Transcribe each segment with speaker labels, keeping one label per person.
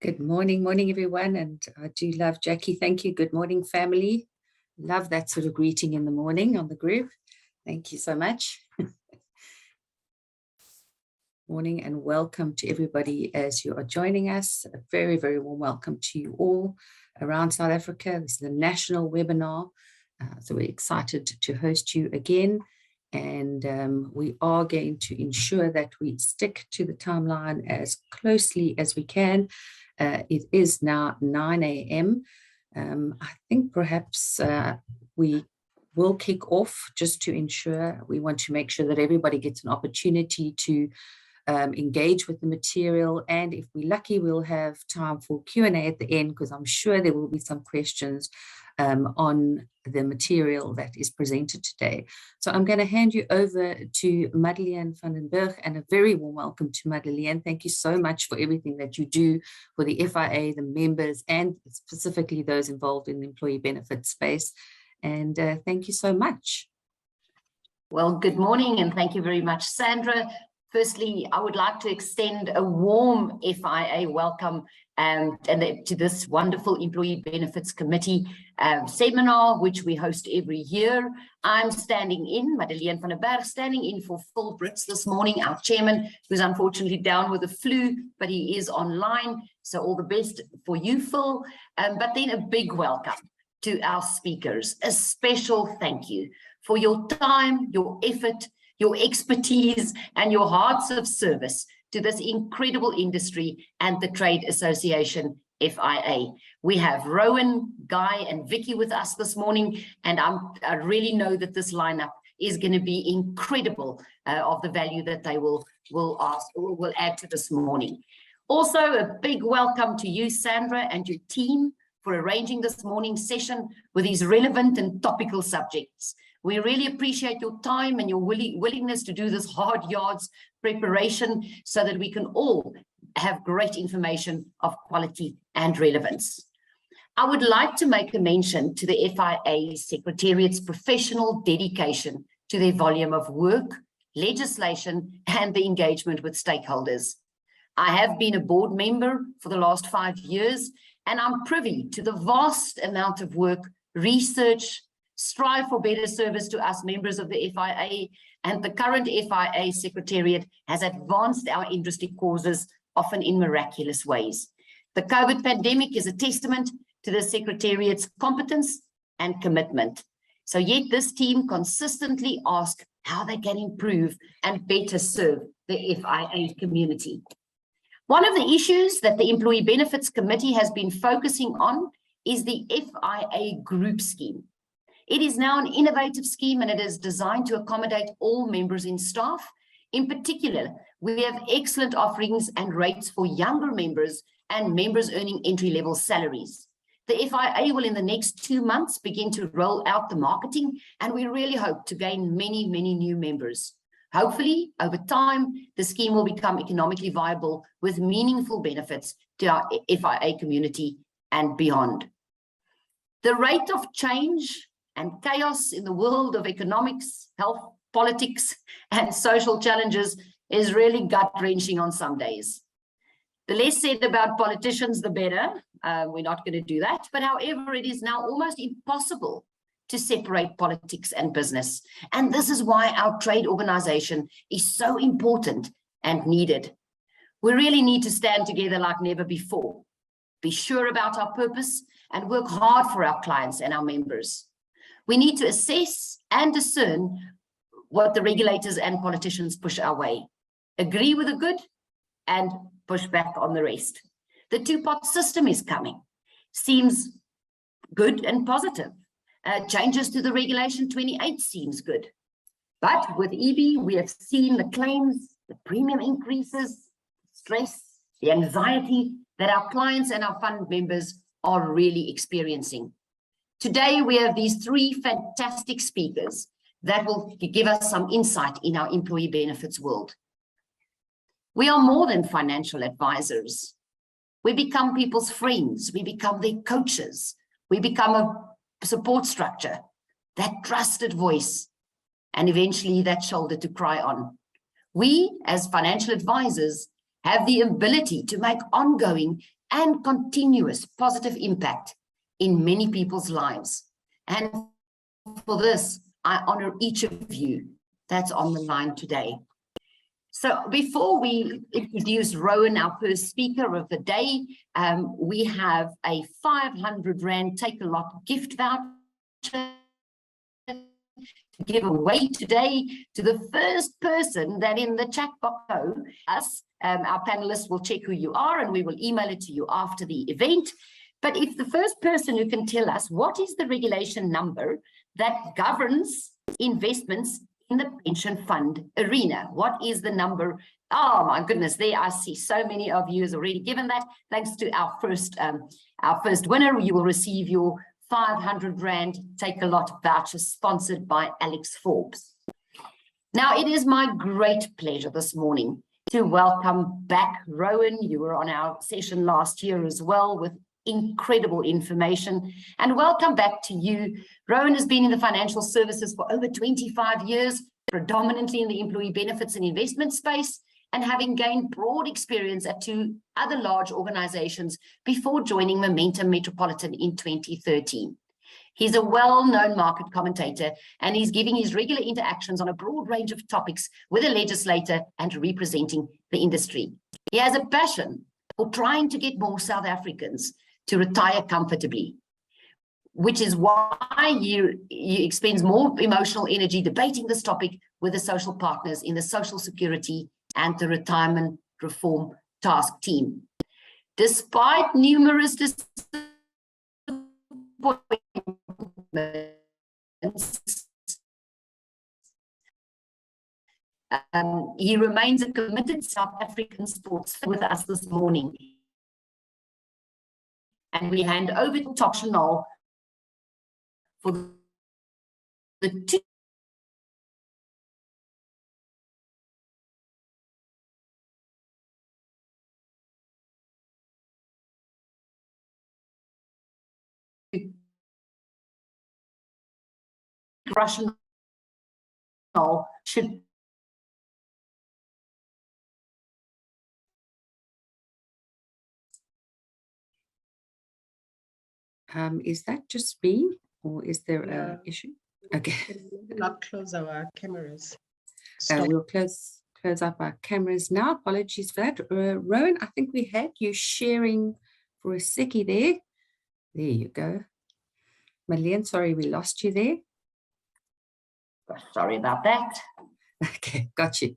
Speaker 1: Good morning, everyone. And I do love Jackie. Thank you. Good morning, family. Love that sort of greeting in the morning on the group. Thank you so much. Morning and welcome to everybody as you are joining us. A very, very warm welcome to you all around South Africa. This is a national webinar. So we're excited to host you again. And we are going to ensure that we stick to the timeline as closely as we can. It is now 9 a.m. I think perhaps we will kick off just to ensure we want to make sure that everybody gets an opportunity to engage with the material. And if we're lucky, we'll have time for Q&A at the end, because I'm sure there will be some questions on the material that is presented today. So I'm going to hand you over to Madeleine van den Berg, and a very warm welcome to Madeleine. Thank you so much for everything that you do for the FIA, the members, and specifically those involved in the employee benefit space. And thank you so much.
Speaker 2: Well, good morning, and thank you very much, Sandra. Firstly, I would like to extend a warm FIA welcome to this wonderful Employee Benefits Committee seminar, which we host every year. I'm standing in, Madeleine van den Berg, standing in for Phil Brits this morning, our chairman, who's unfortunately down with the flu, but he is online. So all the best for you, Phil. But then a big welcome to our speakers. A special thank you for your time, your effort, your expertise, and your hearts of service to this incredible industry and the trade association, FIA. We have Rowan, Guy, and Vicky with us this morning, and I really know that this lineup is going to be incredible of the value that they will add to this morning. Also, a big welcome to you, Sandra, and your team for arranging this morning's session with these relevant and topical subjects. We really appreciate your time and your willingness to do this hard yards preparation so that we can all have great information of quality and relevance. I would like to make a mention to the FIA Secretariat's professional dedication to their volume of work, legislation, and the engagement with stakeholders. I have been a board member for the last 5 years, and I'm privy to the vast amount of work, research, strive for better service to us members of the FIA, and the current FIA Secretariat has advanced our industry causes, often in miraculous ways. The COVID pandemic is a testament to the Secretariat's competence and commitment. So yet this team consistently asks how they can improve and better serve the FIA community. One of the issues that the Employee Benefits Committee has been focusing on is the FIA group scheme. It is now an innovative scheme, and it is designed to accommodate all members and staff. In particular, we have excellent offerings and rates for younger members and members earning entry-level salaries. The FIA will in the next 2 months begin to roll out the marketing, and we really hope to gain many, many new members. Hopefully, over time, the scheme will become economically viable with meaningful benefits to our FIA community and beyond. The rate of change and chaos in the world of economics, health, politics, and social challenges is really gut-wrenching on some days. The less said about politicians, the better. We're not going to do that. But however, it is now almost impossible to separate politics and business. And this is why our trade organization is so important and needed. We really need to stand together like never before, be sure about our purpose, and work hard for our clients and our members. We need to assess and discern what the regulators and politicians push our way, agree with the good, and push back on the rest. The two-pot system is coming. Seems good and positive. Changes to the Regulation 28 seems good. But with EB, we have seen the claims, the premium increases, stress, the anxiety that our clients and our fund members are really experiencing. Today, we have these 3 fantastic speakers that will give us some insight in our employee benefits world. We are more than financial advisors. We become people's friends. We become their coaches. We become a support structure, that trusted voice, and eventually that shoulder to cry on. We, as financial advisors, have the ability to make ongoing and continuous positive impact in many people's lives. And for this, I honor each of you that's on the line today. So before we introduce Rowan, our first speaker of the day, we have a 500 Rand Take-A-Lot gift voucher to give away today to the first person that in the chat box, our panelists will check who you are and we will email it to you after the event. But if the first person who can tell us what is the regulation number that governs investments in the pension fund arena, what is the number? Oh my goodness, there I see so many of you has already given that. Thanks to our first winner, you will receive your 500 Rand Take-A-Lot voucher sponsored by Alex Forbes. Now, it is my great pleasure this morning to welcome back Rowan. You were on our session last year as well with incredible information, and welcome back to you. Rowan has been in the financial services for over 25 years, predominantly in the employee benefits and investment space, and having gained broad experience at 2 other large organizations before joining Momentum Metropolitan in 2013. He's a well-known market commentator, and he's giving his regular interactions on a broad range of topics with a legislator and representing the industry. He has a passion for trying to get more South Africans to retire comfortably, which is why he expends more emotional energy debating this topic with the social partners in the Social Security and the Retirement Reform Task Team. Despite numerous disappointments, he remains a committed South African sportsman with us this morning. And we hand over to Top Chanel for the 2 Russian should
Speaker 1: is that just me or is there an issue? Okay.
Speaker 3: Can we not close our cameras?
Speaker 1: We'll close up our cameras now. Apologies for that. Rowan, I think we had you sharing for a seckie there. There you go. Madeleine, sorry we lost you there.
Speaker 2: Sorry about that.
Speaker 1: Okay, got you.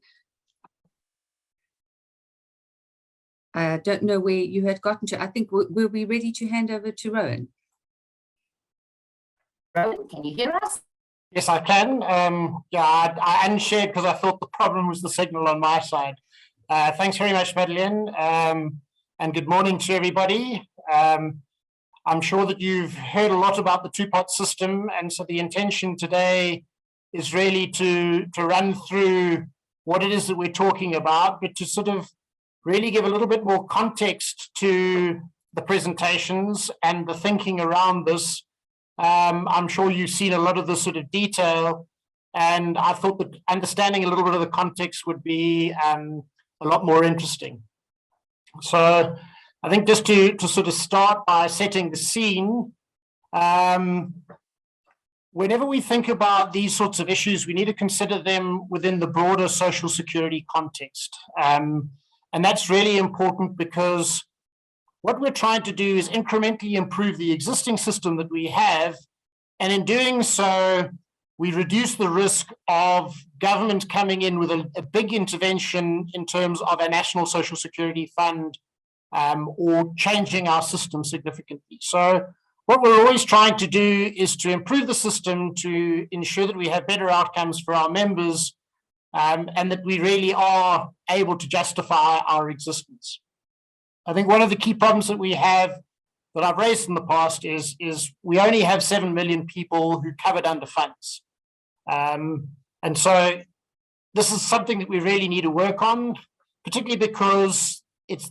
Speaker 1: I don't know where you had gotten to. I think we'll be ready to hand over to Rowan.
Speaker 2: Rowan, can you hear us?
Speaker 4: Yes, I can. I unshared because I thought the problem was the signal on my side. Thanks very much, Madeleine, and good morning to everybody. I'm sure that you've heard a lot about the two-pot system, and so the intention today is really to run through what it is that we're talking about, but to sort of really give a little bit more context to the presentations and the thinking around this. I'm sure you've seen a lot of this sort of detail, and I thought that understanding a little bit of the context would be a lot more interesting. So I think just to sort of start by setting the scene, whenever we think about these sorts of issues, we need to consider them within the broader social security context. And that's really important because what we're trying to do is incrementally improve the existing system that we have. And in doing so, we reduce the risk of government coming in with a big intervention in terms of a national social security fund or changing our system significantly. So what we're always trying to do is to improve the system to ensure that we have better outcomes for our members and that we really are able to justify our existence. I think one of the key problems that we have that I've raised in the past is we only have 7 million people who covered under funds. And so this is something that we really need to work on, particularly because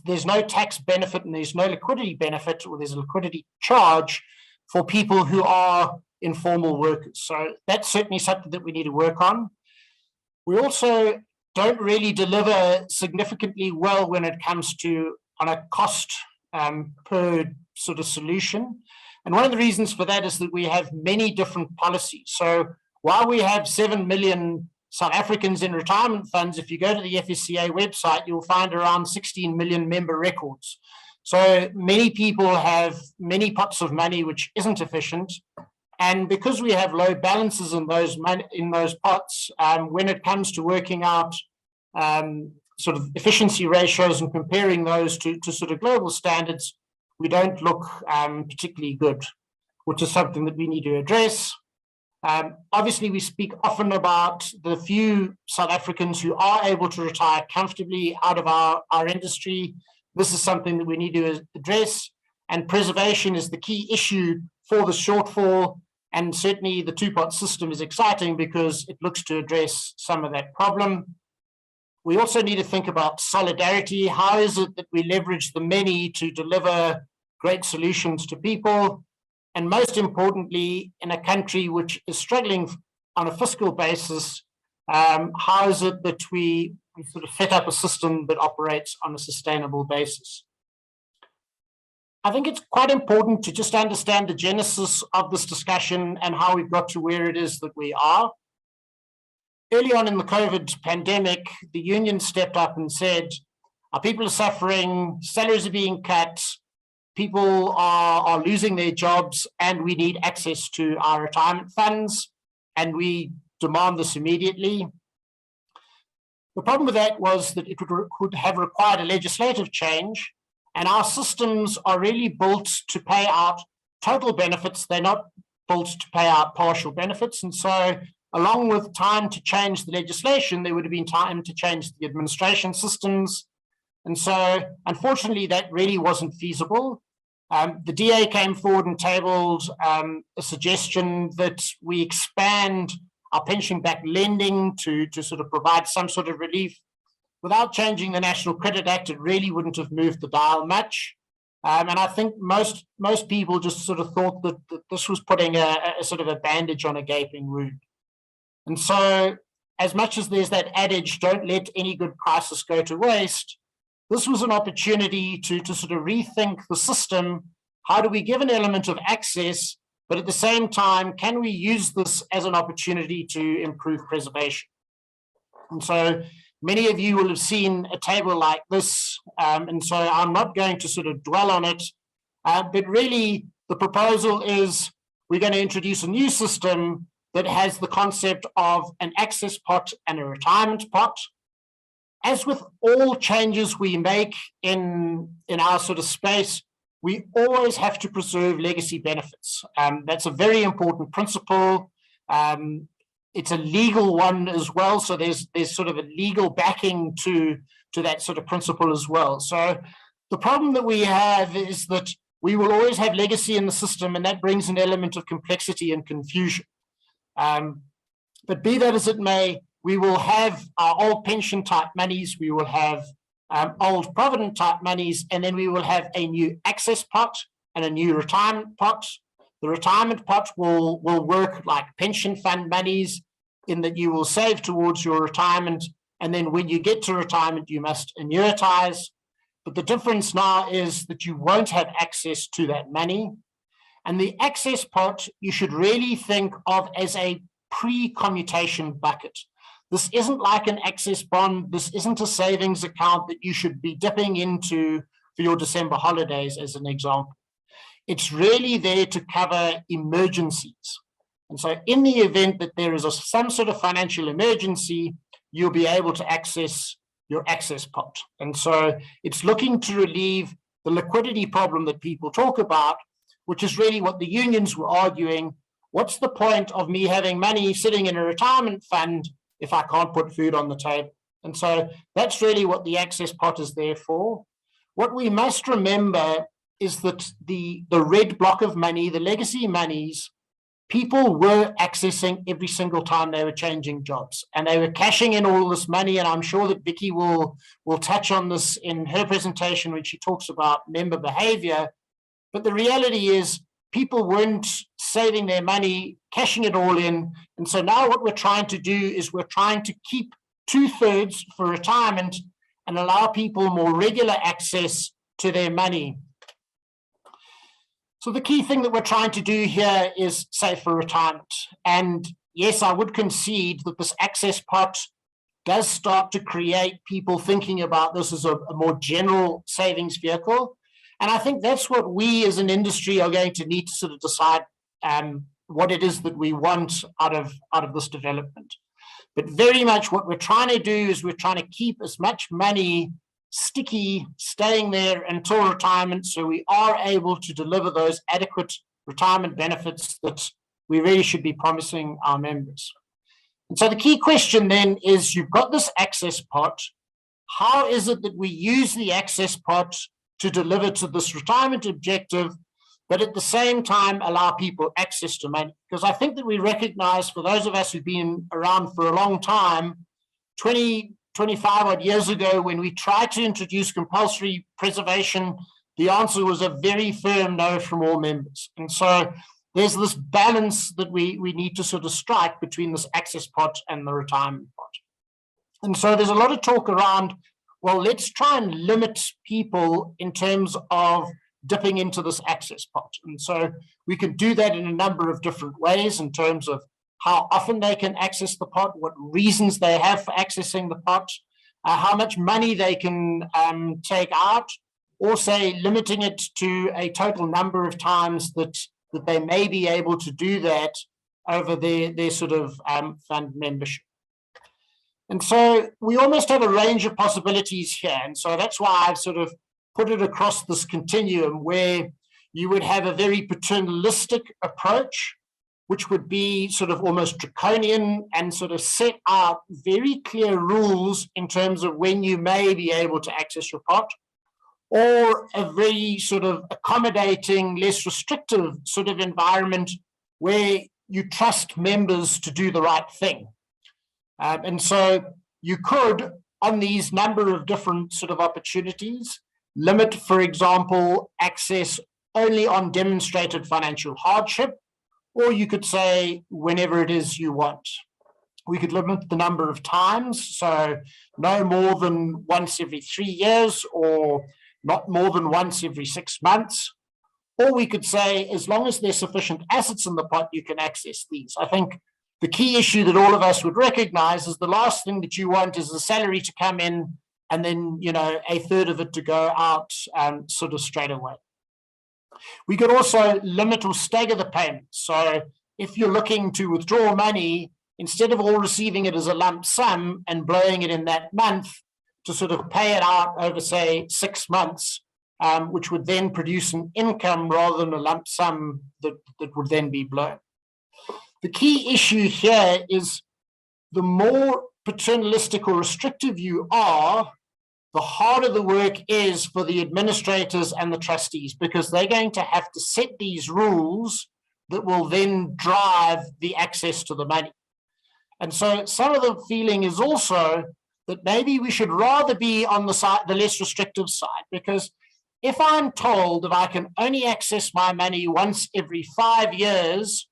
Speaker 4: there's no tax benefit and there's no liquidity benefit, or there's a liquidity charge for people who are informal workers. So that's certainly something that we need to work on. We also don't really deliver significantly well when it comes to on a cost per sort of solution. And one of the reasons for that is that we have many different policies. So while we have 7 million South Africans in retirement funds, if you go to the FIA website, you'll find around 16 million member records. So many people have many pots of money, which isn't efficient. And because we have low balances in those pots, when it comes to working out sort of efficiency ratios and comparing those to sort of global standards, we don't look particularly good, which is something that we need to address. Obviously, we speak often about the few South Africans who are able to retire comfortably out of our industry. This is something that we need to address, and preservation is the key issue for the shortfall. And certainly the two-pot system is exciting because it looks to address some of that problem. We also need to think about solidarity. How is it that we leverage the many to deliver great solutions to people? And most importantly, in a country which is struggling on a fiscal basis, how is it that we sort of set up a system that operates on a sustainable basis? I think it's quite important to just understand the genesis of this discussion and how we've got to where it is that we are. Early on in the COVID pandemic, the union stepped up and said, our people are suffering, salaries are being cut, people are losing their jobs, and we need access to our retirement funds, and we demand this immediately. The problem with that was that it could have required a legislative change, and our systems are really built to pay out total benefits. They're not built to pay out partial benefits. And so along with time to change the legislation, there would have been time to change the administration systems. And so unfortunately, that really wasn't feasible. The DA came forward and tabled a suggestion that we expand our pension-backed lending to sort of provide some sort of relief. Without changing the National Credit Act, it really wouldn't have moved the dial much. And I think most people just sort of thought that this was putting a sort of a bandage on a gaping wound. And so as much as there's that adage, don't let any good crisis go to waste, this was an opportunity to sort of rethink the system. How do we give an element of access, but at the same time, can we use this as an opportunity to improve preservation? And so many of you will have seen a table like this, and so I'm not going to sort of dwell on it, but really the proposal is we're going to introduce a new system that has the concept of an access pot and a retirement pot. As with all changes we make in our sort of space, we always have to preserve legacy benefits. That's a very important principle. It's a legal one as well, so there's sort of a legal backing to that sort of principle as well. So the problem that we have is that we will always have legacy in the system, and that brings an element of complexity and confusion. But be that as it may, we will have our old pension type monies, we will have old provident type monies, and then we will have a new access pot and a new retirement pot. The retirement pot will work like pension fund monies in that you will save towards your retirement, and then when you get to retirement, you must annuitize. But the difference now is that you won't have access to that money. And the access pot, you should really think of as a pre-commutation bucket. This isn't like an access bond. This isn't a savings account that you should be dipping into for your December holidays, as an example. It's really there to cover emergencies. And so in the event that there is some sort of financial emergency, you'll be able to access your access pot. And so it's looking to relieve the liquidity problem that people talk about, which is really what the unions were arguing. What's the point of me having money sitting in a retirement fund if I can't put food on the table? And so that's really what the access pot is there for. What we must remember is that the red block of money, the legacy monies, people were accessing every single time they were changing jobs, and they were cashing in all this money. And I'm sure that Vicky will touch on this in her presentation when she talks about member behavior. But the reality is people weren't saving their money, cashing it all in. And so now what we're trying to do is we're trying to keep 2/3 for retirement and allow people more regular access to their money. So the key thing that we're trying to do here is safer retirement. And yes, I would concede that this access pot does start to create people thinking about this as a more general savings vehicle. And I think that's what we as an industry are going to need to sort of decide what it is that we want out of this development. But very much what we're trying to do is we're trying to keep as much money sticky, staying there until retirement, so we are able to deliver those adequate retirement benefits that we really should be promising our members. And so the key question then is, you've got this access pot. How is it that we use the access pot to deliver to this retirement objective, but at the same time allow people access to money? Because I think that we recognize, for those of us who've been around for a long time, 25 odd years ago, when we tried to introduce compulsory preservation, the answer was a very firm no from all members. And so there's this balance that we need to sort of strike between this access pot and the retirement pot. And so there's a lot of talk around, well, let's try and limit people in terms of dipping into this access pot. And so we can do that in a number of different ways, in terms of how often they can access the pot, what reasons they have for accessing the pot, how much money they can take out, or say limiting it to a total number of times that they may be able to do that over their sort of fund membership. And so we almost have a range of possibilities here. And so that's why I've sort of put it across this continuum, where you would have a very paternalistic approach, which would be sort of almost draconian and sort of set out very clear rules in terms of when you may be able to access your pot, or a very sort of accommodating, less restrictive sort of environment where you trust members to do the right thing. And so you could, on these number of different sort of opportunities, limit, for example, access only on demonstrated financial hardship, or you could say whenever it is you want. We could limit the number of times, so no more than once every 3 years, or not more than once every 6 months. Or we could say, as long as there's sufficient assets in the pot, you can access these. I think the key issue that all of us would recognize is the last thing that you want is the salary to come in and then, you know, a third of it to go out sort of straight away. We could also limit or stagger the payments. So if you're looking to withdraw money, instead of all receiving it as a lump sum and blowing it in that month, to sort of pay it out over, say, 6 months, which would then produce an income rather than a lump sum that would then be blown. The key issue here is the more paternalistic or restrictive you are, the harder the work is for the administrators and the trustees, because they're going to have to set these rules that will then drive the access to the money. And so some of the feeling is also that maybe we should rather be on the side, the less restrictive side, because if I'm told that I can only access my money once every 5 years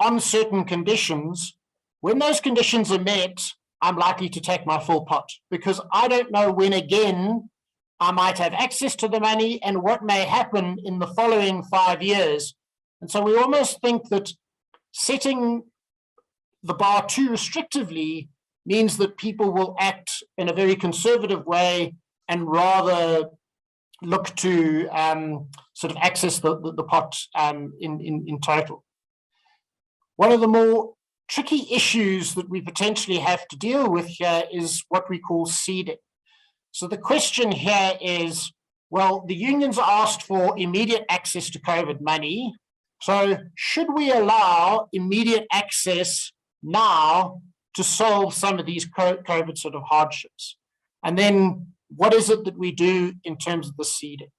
Speaker 4: on certain conditions, when those conditions are met, I'm likely to take my full pot, because I don't know when again I might have access to the money and what may happen in the following 5 years. And so we almost think that setting the bar too restrictively means that people will act in a very conservative way and rather look to sort of access the pot in total. One of the more tricky issues that we potentially have to deal with here is what we call seeding. So the question here is, well, the unions asked for immediate access to COVID money. So should we allow immediate access now to solve some of these COVID sort of hardships? And then what is it that we do in terms of the seeding?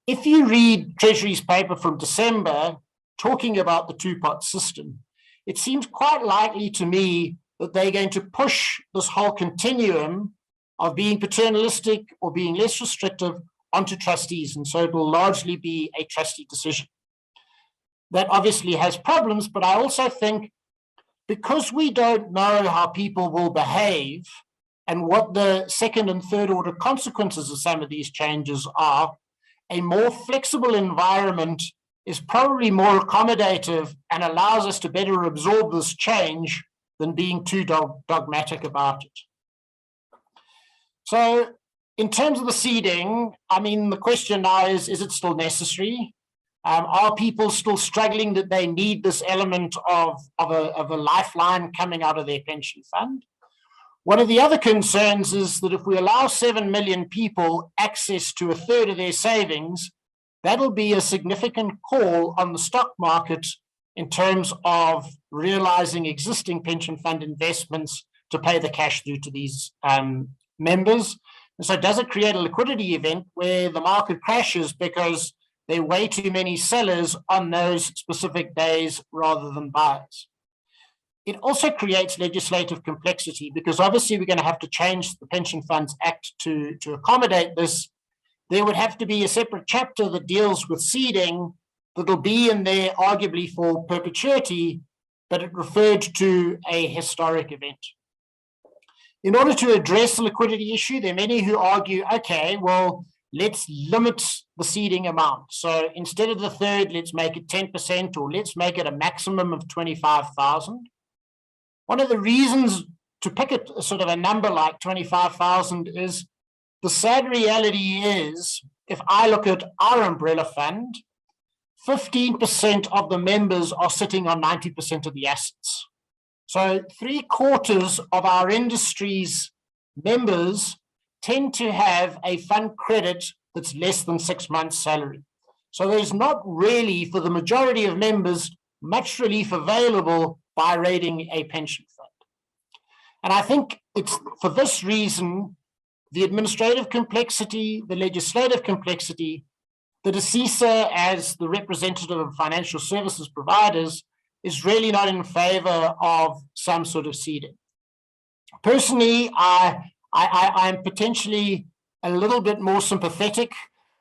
Speaker 4: If you read Treasury's paper from December talking about the two-pot system, it seems quite likely to me that they're going to push this whole continuum of being paternalistic or being less restrictive onto trustees. And so it will largely be a trustee decision. That obviously has problems, but I also think because we don't know how people will behave and what the second and third order consequences of some of these changes are, a more flexible environment is probably more accommodative and allows us to better absorb this change than being too dogmatic about it. So in terms of the seeding, I mean, the question now is it still necessary? Are people still struggling that they need this element of a lifeline coming out of their pension fund? One of the other concerns is that if we allow 7 million people access to a third of their savings, that'll be a significant call on the stock market in terms of realizing existing pension fund investments to pay the cash through to these members. And so does it create a liquidity event where the market crashes because there are way too many sellers on those specific days rather than buyers? It also creates legislative complexity because obviously we're going to have to change the Pension Funds Act to accommodate this. There would have to be a separate chapter that deals with seeding that'll be in there arguably for perpetuity, but it referred to a historic event. In order to address the liquidity issue, there are many who argue, okay, well, let's limit the seeding amount. So instead of the third, let's make it 10% or let's make it a maximum of 25,000. One of the reasons to pick a sort of a number like 25,000 is the sad reality is, if I look at our umbrella fund, 15% of the members are sitting on 90% of the assets. So 3/4 of our industry's members tend to have a fund credit that's less than 6 months' salary. So there's not really, for the majority of members, much relief available by raiding a pension fund. And I think it's for this reason, the administrative complexity, the legislative complexity, that ASISA as the representative of financial services providers is really not in favor of some sort of seeding. Personally, I'm potentially a little bit more sympathetic,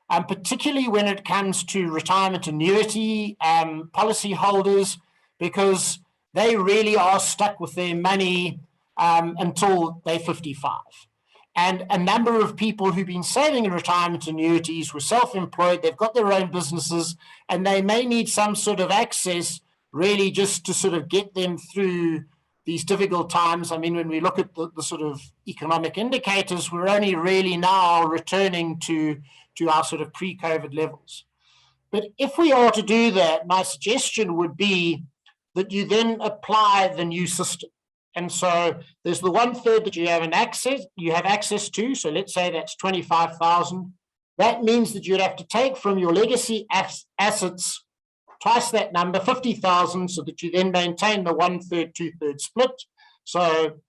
Speaker 4: particularly when it comes to retirement annuity policyholders, because they really are stuck with their money until they're 55. And a number of people who've been saving in retirement annuities were self-employed, they've got their own businesses, and they may need some sort of access really just to sort of get them through these difficult times. I mean, when we look at the sort of economic indicators, we're only really now returning to our sort of pre-COVID levels. But if we are to do that, my suggestion would be that you then apply the new system. And so there's the 1/3 that you have access to. So let's say that's 25,000. That means that you'd have to take from your legacy assets twice that number, 50,000, so that you then maintain the 1/3, 2/3 split. So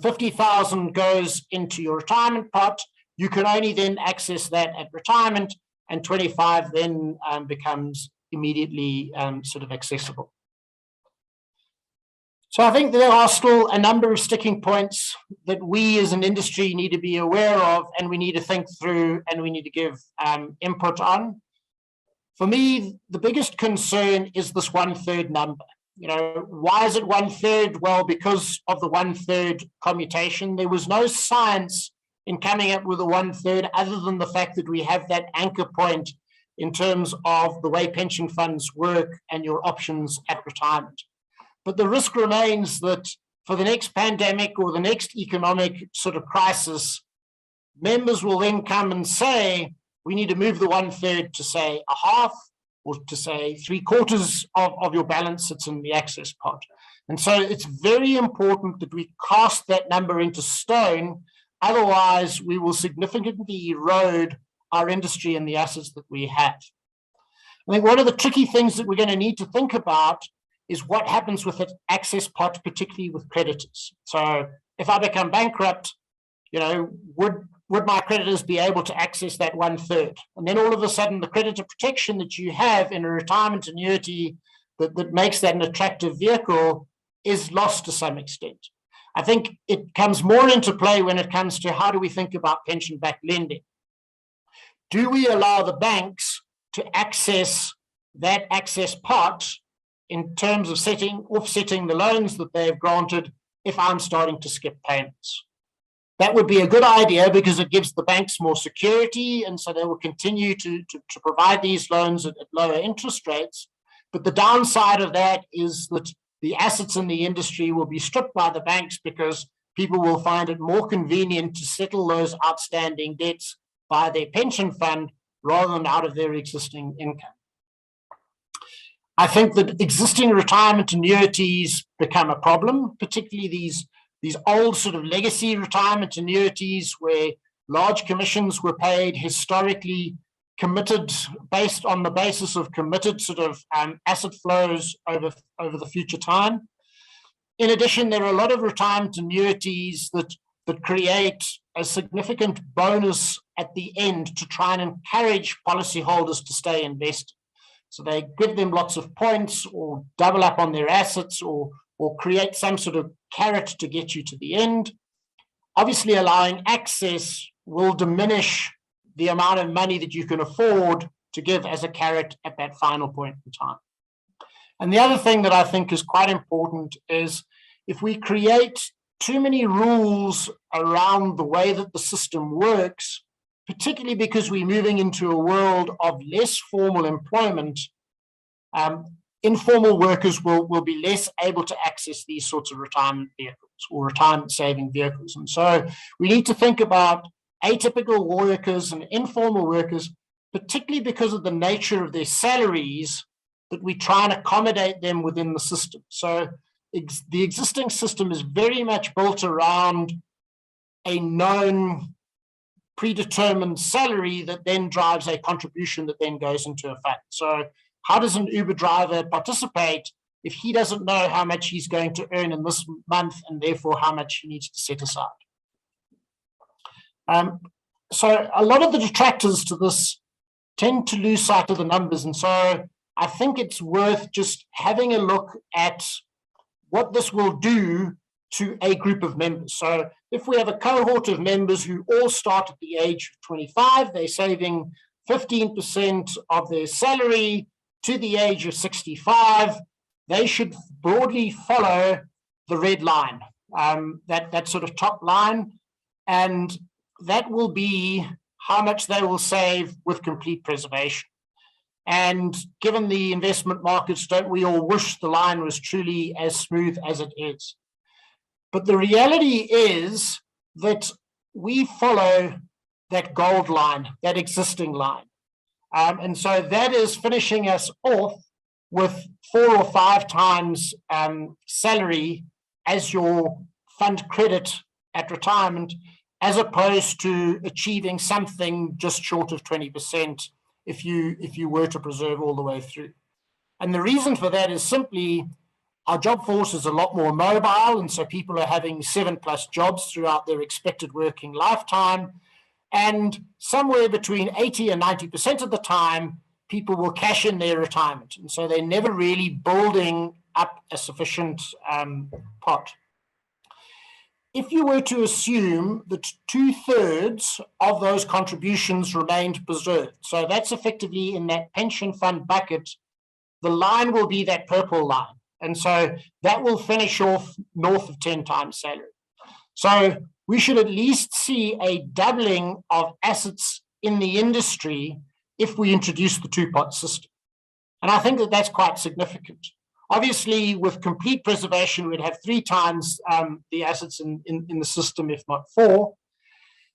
Speaker 4: 50,000 goes into your retirement pot. You can only then access that at retirement, and 25 then becomes immediately sort of accessible. So I think there are still a number of sticking points that we as an industry need to be aware of, and we need to think through, and we need to give input on. For me, the biggest concern is this 1/3 number. You know, why is it 1/3? Well, because of the 1/3 commutation. There was no science in coming up with a 1/3 other than the fact that we have that anchor point in terms of the way pension funds work and your options at retirement. But the risk remains that for the next pandemic or the next economic sort of crisis, members will then come and say, we need to move the 1/3 to say a half, or to say 3/4 of your balance sits in the access pot. And so it's very important that we cast that number into stone. Otherwise, we will significantly erode our industry and the assets that we have. I think one of the tricky things that we're going to need to think about is what happens with that access pot, particularly with creditors. So if I become bankrupt, you know, would my creditors be able to access that 1/3? And then all of a sudden, the creditor protection that you have in a retirement annuity that makes that an attractive vehicle is lost to some extent. I think it comes more into play when it comes to how do we think about pension-backed lending. Do we allow the banks to access that access pot in terms of offsetting the loans that they've granted if I'm starting to skip payments? that would be a good idea because it gives the banks more security, and so they will continue to provide these loans at lower interest rates. But the downside of that is that the assets in the industry will be stripped by the banks because people will find it more convenient to settle those outstanding debts by their pension fund rather than out of their existing income. I think that existing retirement annuities become a problem, particularly these old sort of legacy retirement annuities where large commissions were paid historically, committed based on the basis of committed sort of asset flows over the future time. In addition, there are a lot of retirement annuities that create a significant bonus at the end to try and encourage policyholders to stay invested. So they give them lots of points or double up on their assets or create some sort of carrot to get you to the end. Obviously, allowing access will diminish the amount of money that you can afford to give as a carrot at that final point in time. And the other thing that I think is quite important is if we create too many rules around the way that the system works, particularly because we're moving into a world of less formal employment, informal workers will be less able to access these sorts of retirement vehicles or retirement saving vehicles. And so we need to think about atypical workers and informal workers, particularly because of the nature of their salaries, that we try and accommodate them within the system. So the existing system is very much built around a known predetermined salary that then drives a contribution that then goes into a fund. So how does an Uber driver participate if he doesn't know how much he's going to earn in this month and therefore how much he needs to set aside? So a lot of the detractors to this tend to lose sight of the numbers. And so I think it's worth just having a look at what this will do to a group of members. So if we have a cohort of members who all start at the age of 25, they're saving 15% of their salary to the age of 65, they should broadly follow the red line, that sort of top line, and that will be how much they will save with complete preservation. And given the investment markets, don't we all wish the line was truly as smooth as it is? But the reality is that we follow that gold line, that existing line. And so that is finishing us off with 4 or 5 times salary as your fund credit at retirement, as opposed to achieving something just short of 20% if you were to preserve all the way through. And the reason for that is simply our job force is a lot more mobile, and so people are having 7+ jobs throughout their expected working lifetime. And somewhere between 80 and 90% of the time, people will cash in their retirement. And so they're never really building up a sufficient pot. If you were to assume that 2/3 of those contributions remained preserved, so that's effectively in that pension fund bucket, the line will be that purple line. And so that will finish off north of 10 times salary. So we should at least see a doubling of assets in the industry if we introduce the 2-pot system. And I think that that's quite significant. Obviously, with complete preservation, we'd have 3 times the assets in the system, if not 4.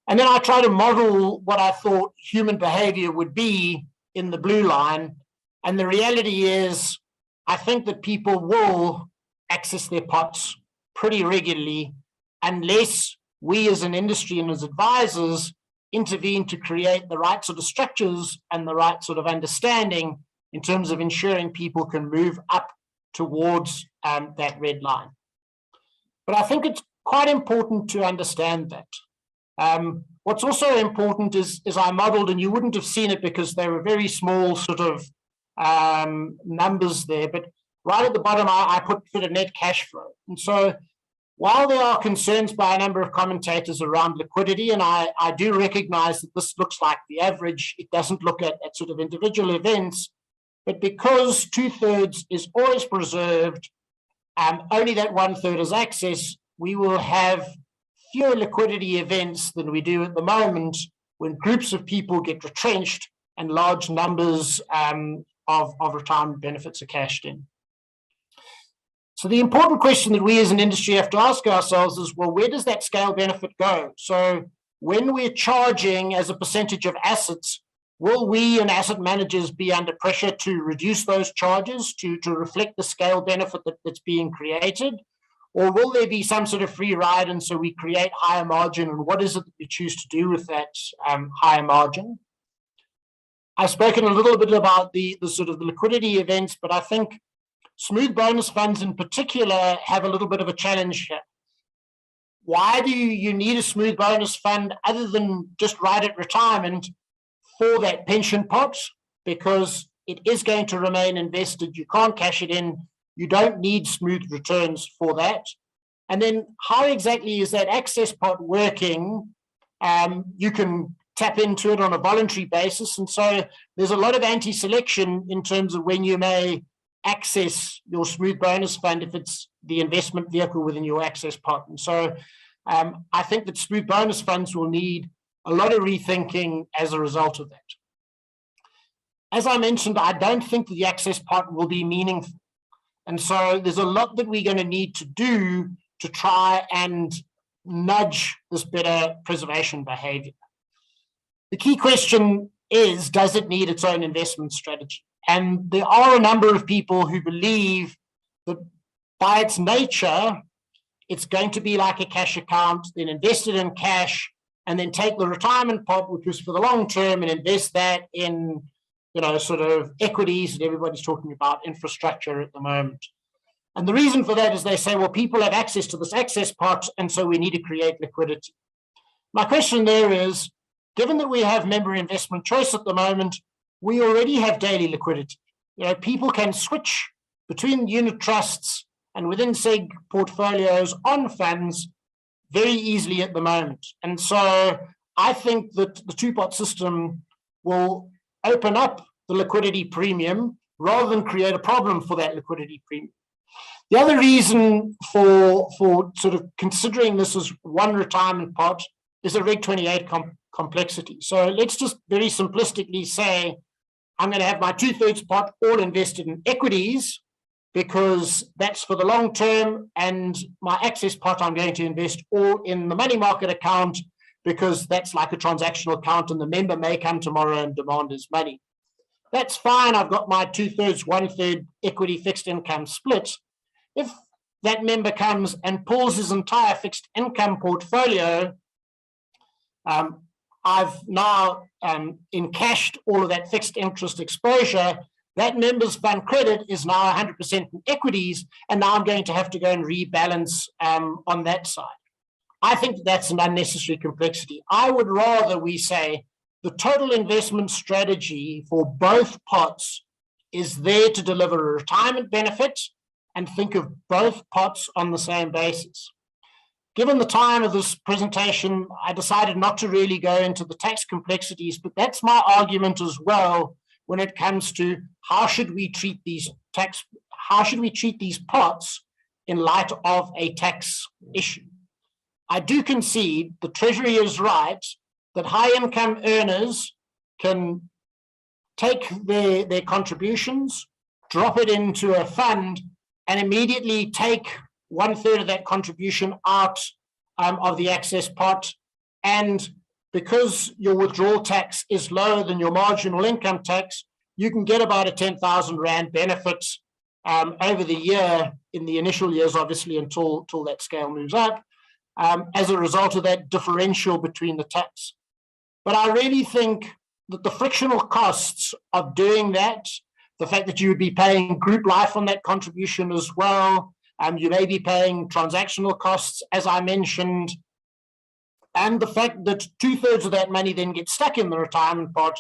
Speaker 4: And then I try to model what I thought human behavior would be in the blue line. And the reality is, I think that people will access their pots pretty regularly unless we as an industry and as advisors intervene to create the right sort of structures and the right sort of understanding in terms of ensuring people can move up towards that red line. But I think it's quite important to understand that. What's also important is I modeled, and you wouldn't have seen it because they were very small sort of numbers there, but right at the bottom, I put sort of net cash flow. And so while there are concerns by a number of commentators around liquidity, and I do recognize that this looks like the average, it doesn't look at sort of individual events, but because 2/3 is always preserved, only that 1/3 is access, we will have fewer liquidity events than we do at the moment when groups of people get retrenched and large numbers of retirement benefits are cashed in. So the important question that we as an industry have to ask ourselves is, well, where does that scale benefit go? So when we're charging as a percentage of assets, will we and asset managers be under pressure to reduce those charges to reflect the scale benefit that's being created? Or will there be some sort of free ride and so we create higher margin, and what is it that we choose to do with that higher margin? I've spoken a little bit about the sort of the liquidity events, but I think smooth bonus funds in particular have a little bit of a challenge here. Why do you need a smooth bonus fund other than just right at retirement for that pension pot? Because it is going to remain invested. You can't cash it in. You don't need smooth returns for that. And then how exactly is that access pot working? You can tap into it on a voluntary basis. And so there's a lot of anti-selection in terms of when you may access your smooth bonus fund if it's the investment vehicle within your access pot. And so I think that smooth bonus funds will need a lot of rethinking as a result of that. As I mentioned, I don't think that the access pot will be meaningful. And so there's a lot that we're going to need to do to try and nudge this better preservation behavior. The key question is, does it need its own investment strategy? And there are a number of people who believe that by its nature, it's going to be like a cash account, then invest it in cash, and then take the retirement pot, which was for the long term, and invest that in, sort of equities, and everybody's talking about infrastructure at the moment. And the reason for that is they say, well, people have access to this access pot, and so we need to create liquidity. My question there is, given that we have member investment choice at the moment, we already have daily liquidity. People can switch between unit trusts and within SEG portfolios on funds very easily at the moment. And so I think that the two-pot system will open up the liquidity premium rather than create a problem for that liquidity premium. The other reason for sort of considering this as one retirement pot is a Reg 28 complexity. So let's just very simplistically say, I'm going to have my 2/3 pot all invested in equities because that's for the long term, and my access pot I'm going to invest all in the money market account because that's like a transactional account and the member may come tomorrow and demand his money. That's fine. I've got my 2/3, 1/3 equity fixed income split. If that member comes and pulls his entire fixed income portfolio, I've now encashed all of that fixed interest exposure. That member's fund credit is now 100% in equities, and now I'm going to have to go and rebalance on that side. I think that's an unnecessary complexity. I would rather we say the total investment strategy for both pots is there to deliver a retirement benefit, and think of both pots on the same basis. Given the time of this presentation, I decided not to really go into the tax complexities, but that's my argument as well when it comes to how should we treat these pots in light of a tax issue. I do concede the Treasury is right that high income earners can take their contributions, drop it into a fund, and immediately take 1/3 of that contribution out of the access pot. And because your withdrawal tax is lower than your marginal income tax, you can get about a 10,000 Rand benefit over the year, in the initial years, obviously, until that scale moves up, as a result of that differential between the tax. But I really think that the frictional costs of doing that, the fact that you would be paying group life on that contribution as well, you may be paying transactional costs, as I mentioned, and the fact that 2/3 of that money then gets stuck in the retirement pot,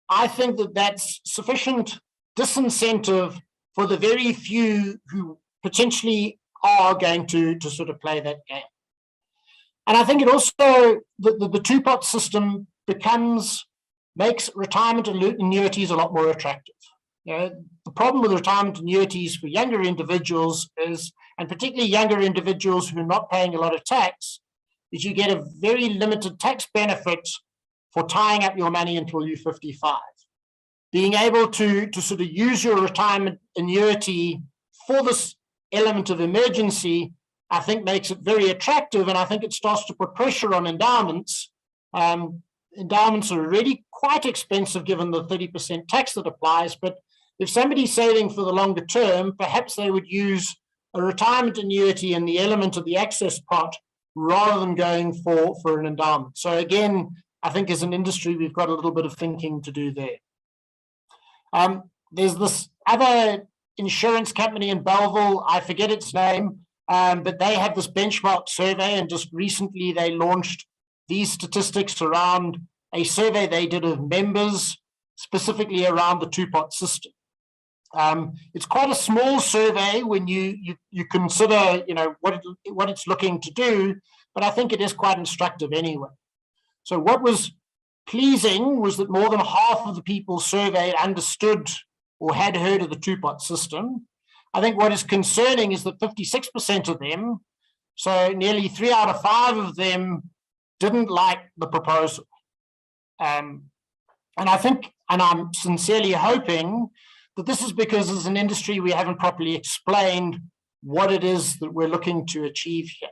Speaker 4: I think that that's sufficient disincentive for the very few who potentially are going to sort of play that game. And I think it also, the two-pot system makes retirement annuities a lot more attractive. The problem with retirement annuities for younger individuals is, and particularly younger individuals who are not paying a lot of tax, is you get a very limited tax benefit for tying up your money until you're 55. Being able to sort of use your retirement annuity for this element of emergency, I think makes it very attractive, and I think it starts to put pressure on endowments. Endowments are already quite expensive given the 30% tax that applies, but if somebody's saving for the longer term, perhaps they would use a retirement annuity and the element of the access pot rather than going for an endowment. So again, I think as an industry, we've got a little bit of thinking to do there. There's this other insurance company in Belleville, I forget its name, but they have this benchmark survey, and just recently they launched these statistics around a survey they did of members, specifically around the two-pot system. It's quite a small survey when you consider, what it's looking to do, but I think it is quite instructive anyway. So what was pleasing was that more than half of the people surveyed understood or had heard of the two-pot system. I think what is concerning is that 56% of them, so nearly 3 out of 5 of them, didn't like the proposal. And I think, and I'm sincerely hoping, that this is because as an industry we haven't properly explained what it is that we're looking to achieve here.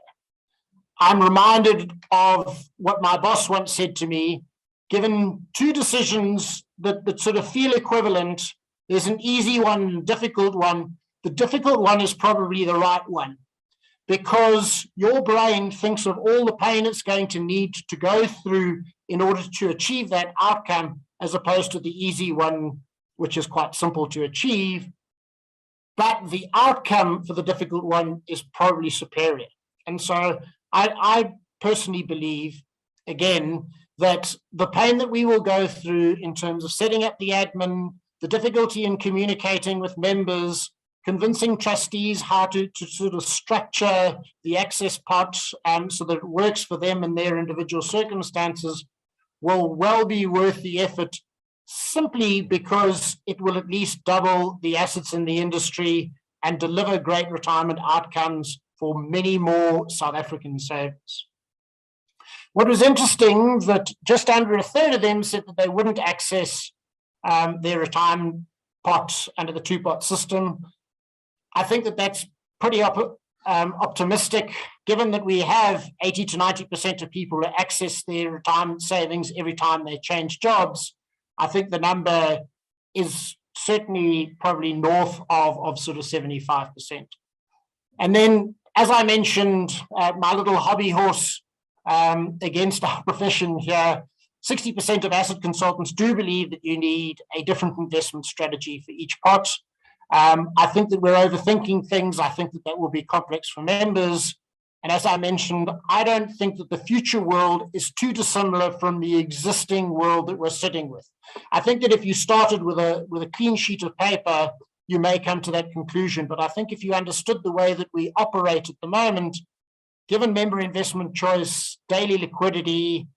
Speaker 4: I'm reminded of what my boss once said to me: given 2 decisions that sort of feel equivalent, there's an easy one and a difficult one. The difficult one is probably the right one, because your brain thinks of all the pain it's going to need to go through in order to achieve that outcome, as opposed to the easy one, which is quite simple to achieve. But the outcome for the difficult one is probably superior. And so I personally believe, again, that the pain that we will go through in terms of setting up the admin, the difficulty in communicating with members, convincing trustees how to sort of structure the access pot so that it works for them and their individual circumstances, will well be worth the effort, simply because it will at least double the assets in the industry and deliver great retirement outcomes for many more South African savers. What was interesting, that just under a third of them said that they wouldn't access their retirement pot under the two-pot system. I think that that's pretty optimistic, given that we have 80 to 90% of people who access their retirement savings every time they change jobs. I think the number is certainly probably north of sort of 75%. And then, as I mentioned, my little hobby horse against our profession here, 60% of asset consultants do believe that you need a different investment strategy for each pot. I think that we're overthinking things. I think that will be complex for members. And as I mentioned, I don't think that the future world is too dissimilar from the existing world that we're sitting with. I think that if you started with a clean sheet of paper, you may come to that conclusion. But I think if you understood the way that we operate at the moment, given member investment choice, daily liquidity,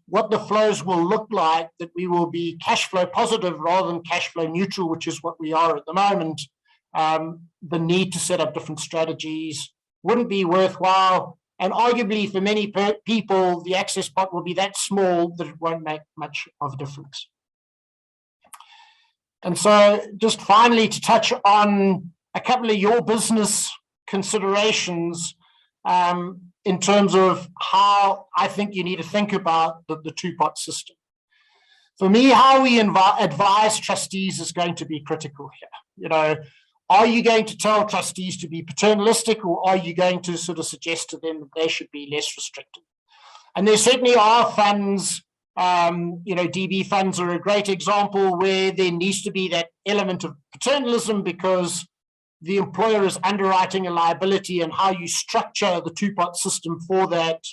Speaker 4: what the flows will look like, that we will be cash flow positive rather than cash flow neutral, which is what we are at the moment, the need to set up different strategies wouldn't be worthwhile. And arguably for many people, the access pot will be that small that it won't make much of a difference. And so just finally, to touch on a couple of your business considerations in terms of how I think you need to think about the two-pot system. For me, how we advise trustees is going to be critical here. Are you going to tell trustees to be paternalistic, or are you going to sort of suggest to them that they should be less restrictive? And there certainly are funds, DB funds are a great example, where there needs to be that element of paternalism, because the employer is underwriting a liability, and how you structure the two-pot system for that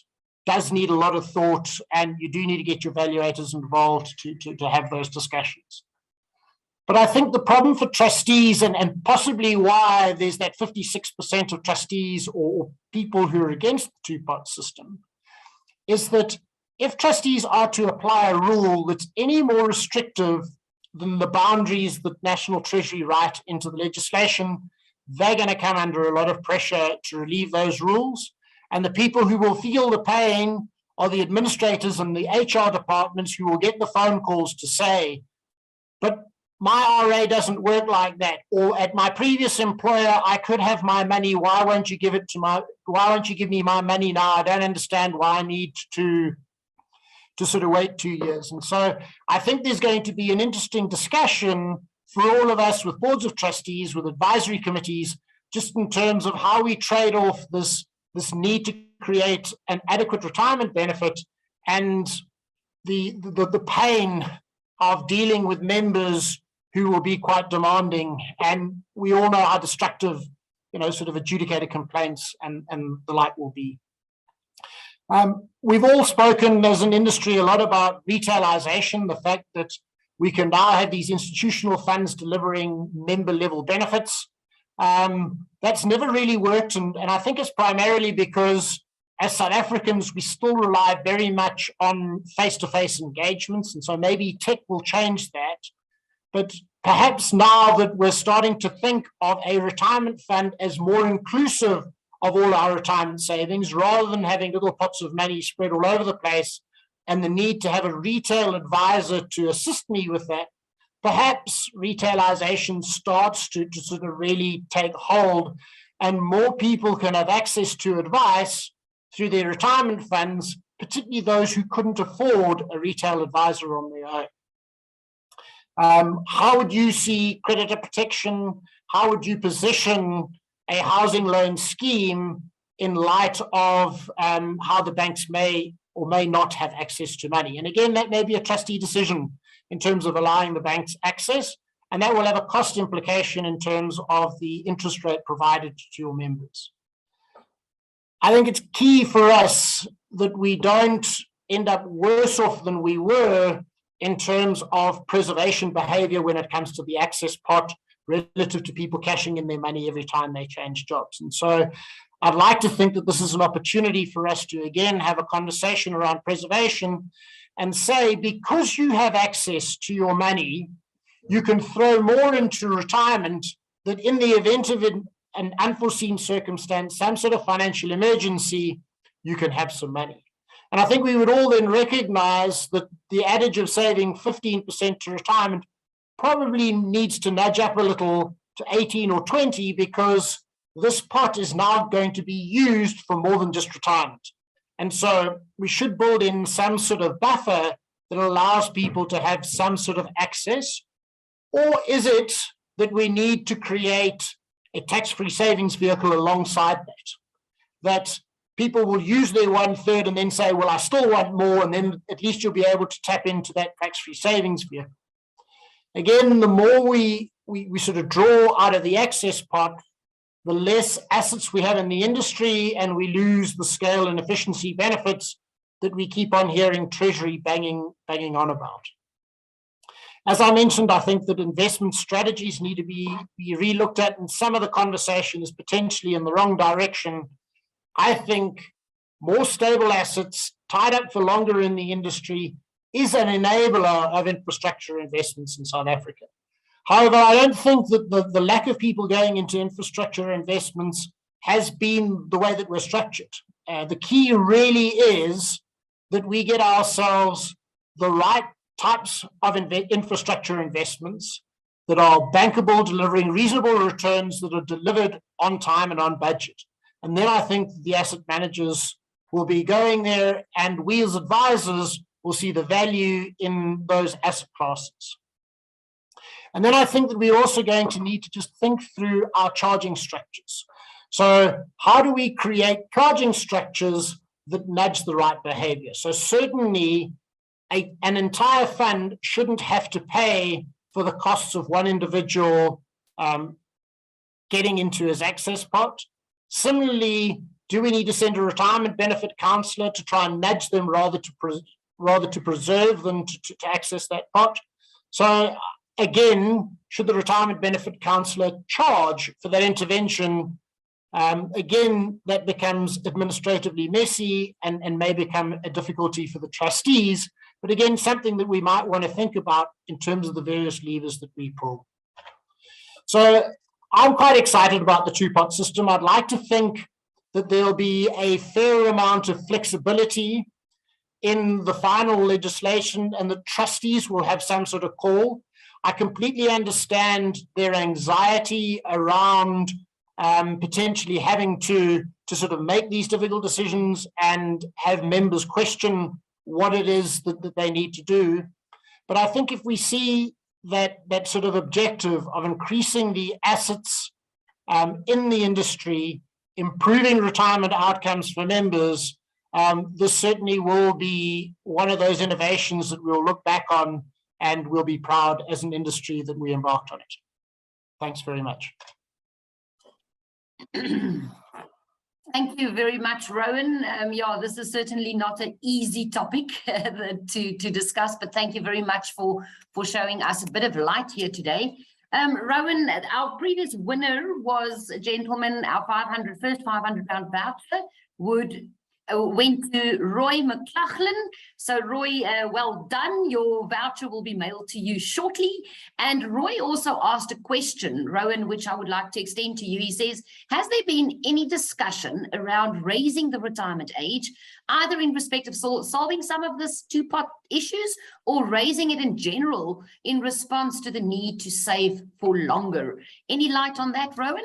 Speaker 4: does need a lot of thought, and you do need to get your evaluators involved to have those discussions. But I think the problem for trustees, and possibly why there's that 56% of trustees or people who are against the two-pot system, is that if trustees are to apply a rule that's any more restrictive than the boundaries that National Treasury write into the legislation, they're going to come under a lot of pressure to relieve those rules. And the people who will feel the pain are the administrators and the HR departments who will get the phone calls to say, but my RA doesn't work like that. Or at my previous employer, I could have my money. Why won't you give me my money now? I don't understand why I need to sort of wait 2 years. And so I think there's going to be an interesting discussion for all of us with boards of trustees, with advisory committees, just in terms of how we trade off this need to create an adequate retirement benefit and the pain of dealing with members who will be quite demanding. And we all know how destructive, sort of adjudicated complaints and the like will be. We've all spoken as an industry a lot about retailization, the fact that we can now have these institutional funds delivering member level benefits. That's never really worked. And I think it's primarily because as South Africans, we still rely very much on face-to-face engagements. And so maybe tech will change that. But perhaps now that we're starting to think of a retirement fund as more inclusive of all our retirement savings, rather than having little pots of money spread all over the place, and the need to have a retail advisor to assist me with that, perhaps retailization starts to sort of really take hold, and more people can have access to advice through their retirement funds, particularly those who couldn't afford a retail advisor on their own. How would you see creditor protection? How would you position a housing loan scheme in light of how the banks may or may not have access to money? And again, that may be a trustee decision in terms of allowing the banks access, and that will have a cost implication in terms of the interest rate provided to your members. I think it's key for us that we don't end up worse off than we were in terms of preservation behavior when it comes to the access pot relative to people cashing in their money every time they change jobs. And so I'd like to think that this is an opportunity for us to, again, have a conversation around preservation and say, because you have access to your money, you can throw more into retirement, that in the event of an unforeseen circumstance, some sort of financial emergency, you can have some money. And I think we would all then recognize that the adage of saving 15% to retirement probably needs to nudge up a little to 18 or 20, because this pot is now going to be used for more than just retirement. And so we should build in some sort of buffer that allows people to have some sort of access. Or is it that we need to create a tax-free savings vehicle alongside that people will use their 1/3 and then say, well, I still want more, and then at least you'll be able to tap into that tax-free savings vehicle. Again, the more we sort of draw out of the access pot, the less assets we have in the industry, and we lose the scale and efficiency benefits that we keep on hearing Treasury banging on about. As I mentioned, I think that investment strategies need to be relooked at, and some of the conversation is potentially in the wrong direction. I think more stable assets tied up for longer in the industry is an enabler of infrastructure investments in South Africa. However, I don't think that the lack of people going into infrastructure investments has been the way that we're structured. The key really is that we get ourselves the right types of infrastructure investments that are bankable, delivering reasonable returns that are delivered on time and on budget. And then I think the asset managers will be going there, and we as advisors will see the value in those asset classes. And then I think that we're also going to need to just think through our charging structures. So how do we create charging structures that nudge the right behavior? So certainly an entire fund shouldn't have to pay for the costs of one individual getting into his access pot. Similarly, do we need to send a retirement benefit counselor to try and nudge them rather to preserve them to access that pot? So again, should the retirement benefit counselor charge for that intervention? Again, that becomes administratively messy and may become a difficulty for the trustees. But again, something that we might want to think about in terms of the various levers that we pull. So I'm quite excited about the two-pot system. I'd like to think that there'll be a fair amount of flexibility in the final legislation, and the trustees will have some sort of call. I completely understand their anxiety around potentially having to sort of make these difficult decisions and have members question what it is that they need to do. But I think if we see that sort of objective of increasing the assets in the industry, improving retirement outcomes for members, this certainly will be one of those innovations that we'll look back on and we'll be proud as an industry that we embarked on it. Thanks very much.
Speaker 2: Thank you very much, Rowan. Yeah, this is certainly not an easy topic to discuss, but thank you very much for showing us a bit of light here today. Rowan, our previous winner was a gentleman, our first 500 pound voucher went to Roy McLaughlin. So Roy, well done. Your voucher will be mailed to you shortly. And Roy also asked a question, Rowan, which I would like to extend to you. He says, has there been any discussion around raising the retirement age, either in respect of solving some of this two-pot issues or raising it in general in response to the need to save for longer? Any light on that, Rowan?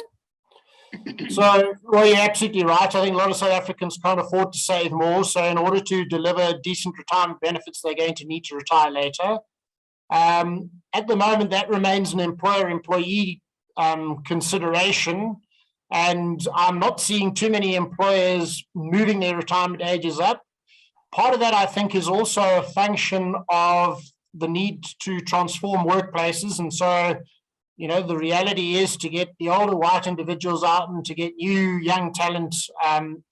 Speaker 4: So, Roy, you're absolutely right. I think a lot of South Africans can't afford to save more. So in order to deliver decent retirement benefits, they're going to need to retire later. At the moment, that remains an employer-employee consideration. And I'm not seeing too many employers moving their retirement ages up. Part of that, I think, is also a function of the need to transform workplaces. And so, you know, the reality is to get the older white individuals out and to get new young talent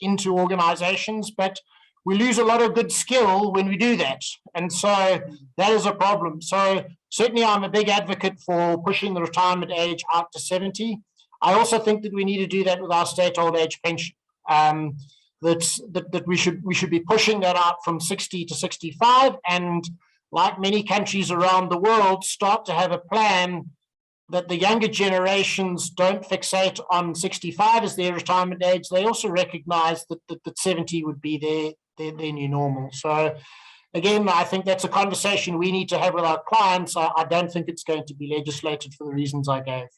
Speaker 4: into organizations, but we lose a lot of good skill when we do that. And so that is a problem. So certainly I'm a big advocate for pushing the retirement age out to 70. I also think that we need to do that with our state old age pension. That we should be pushing that out from 60 to 65, and like many countries around the world, start to have a plan that the younger generations don't fixate on 65 as their retirement age. They also recognize that 70 would be their new normal. So again, I think that's a conversation we need to have with our clients. I don't think it's going to be legislated for the reasons I gave.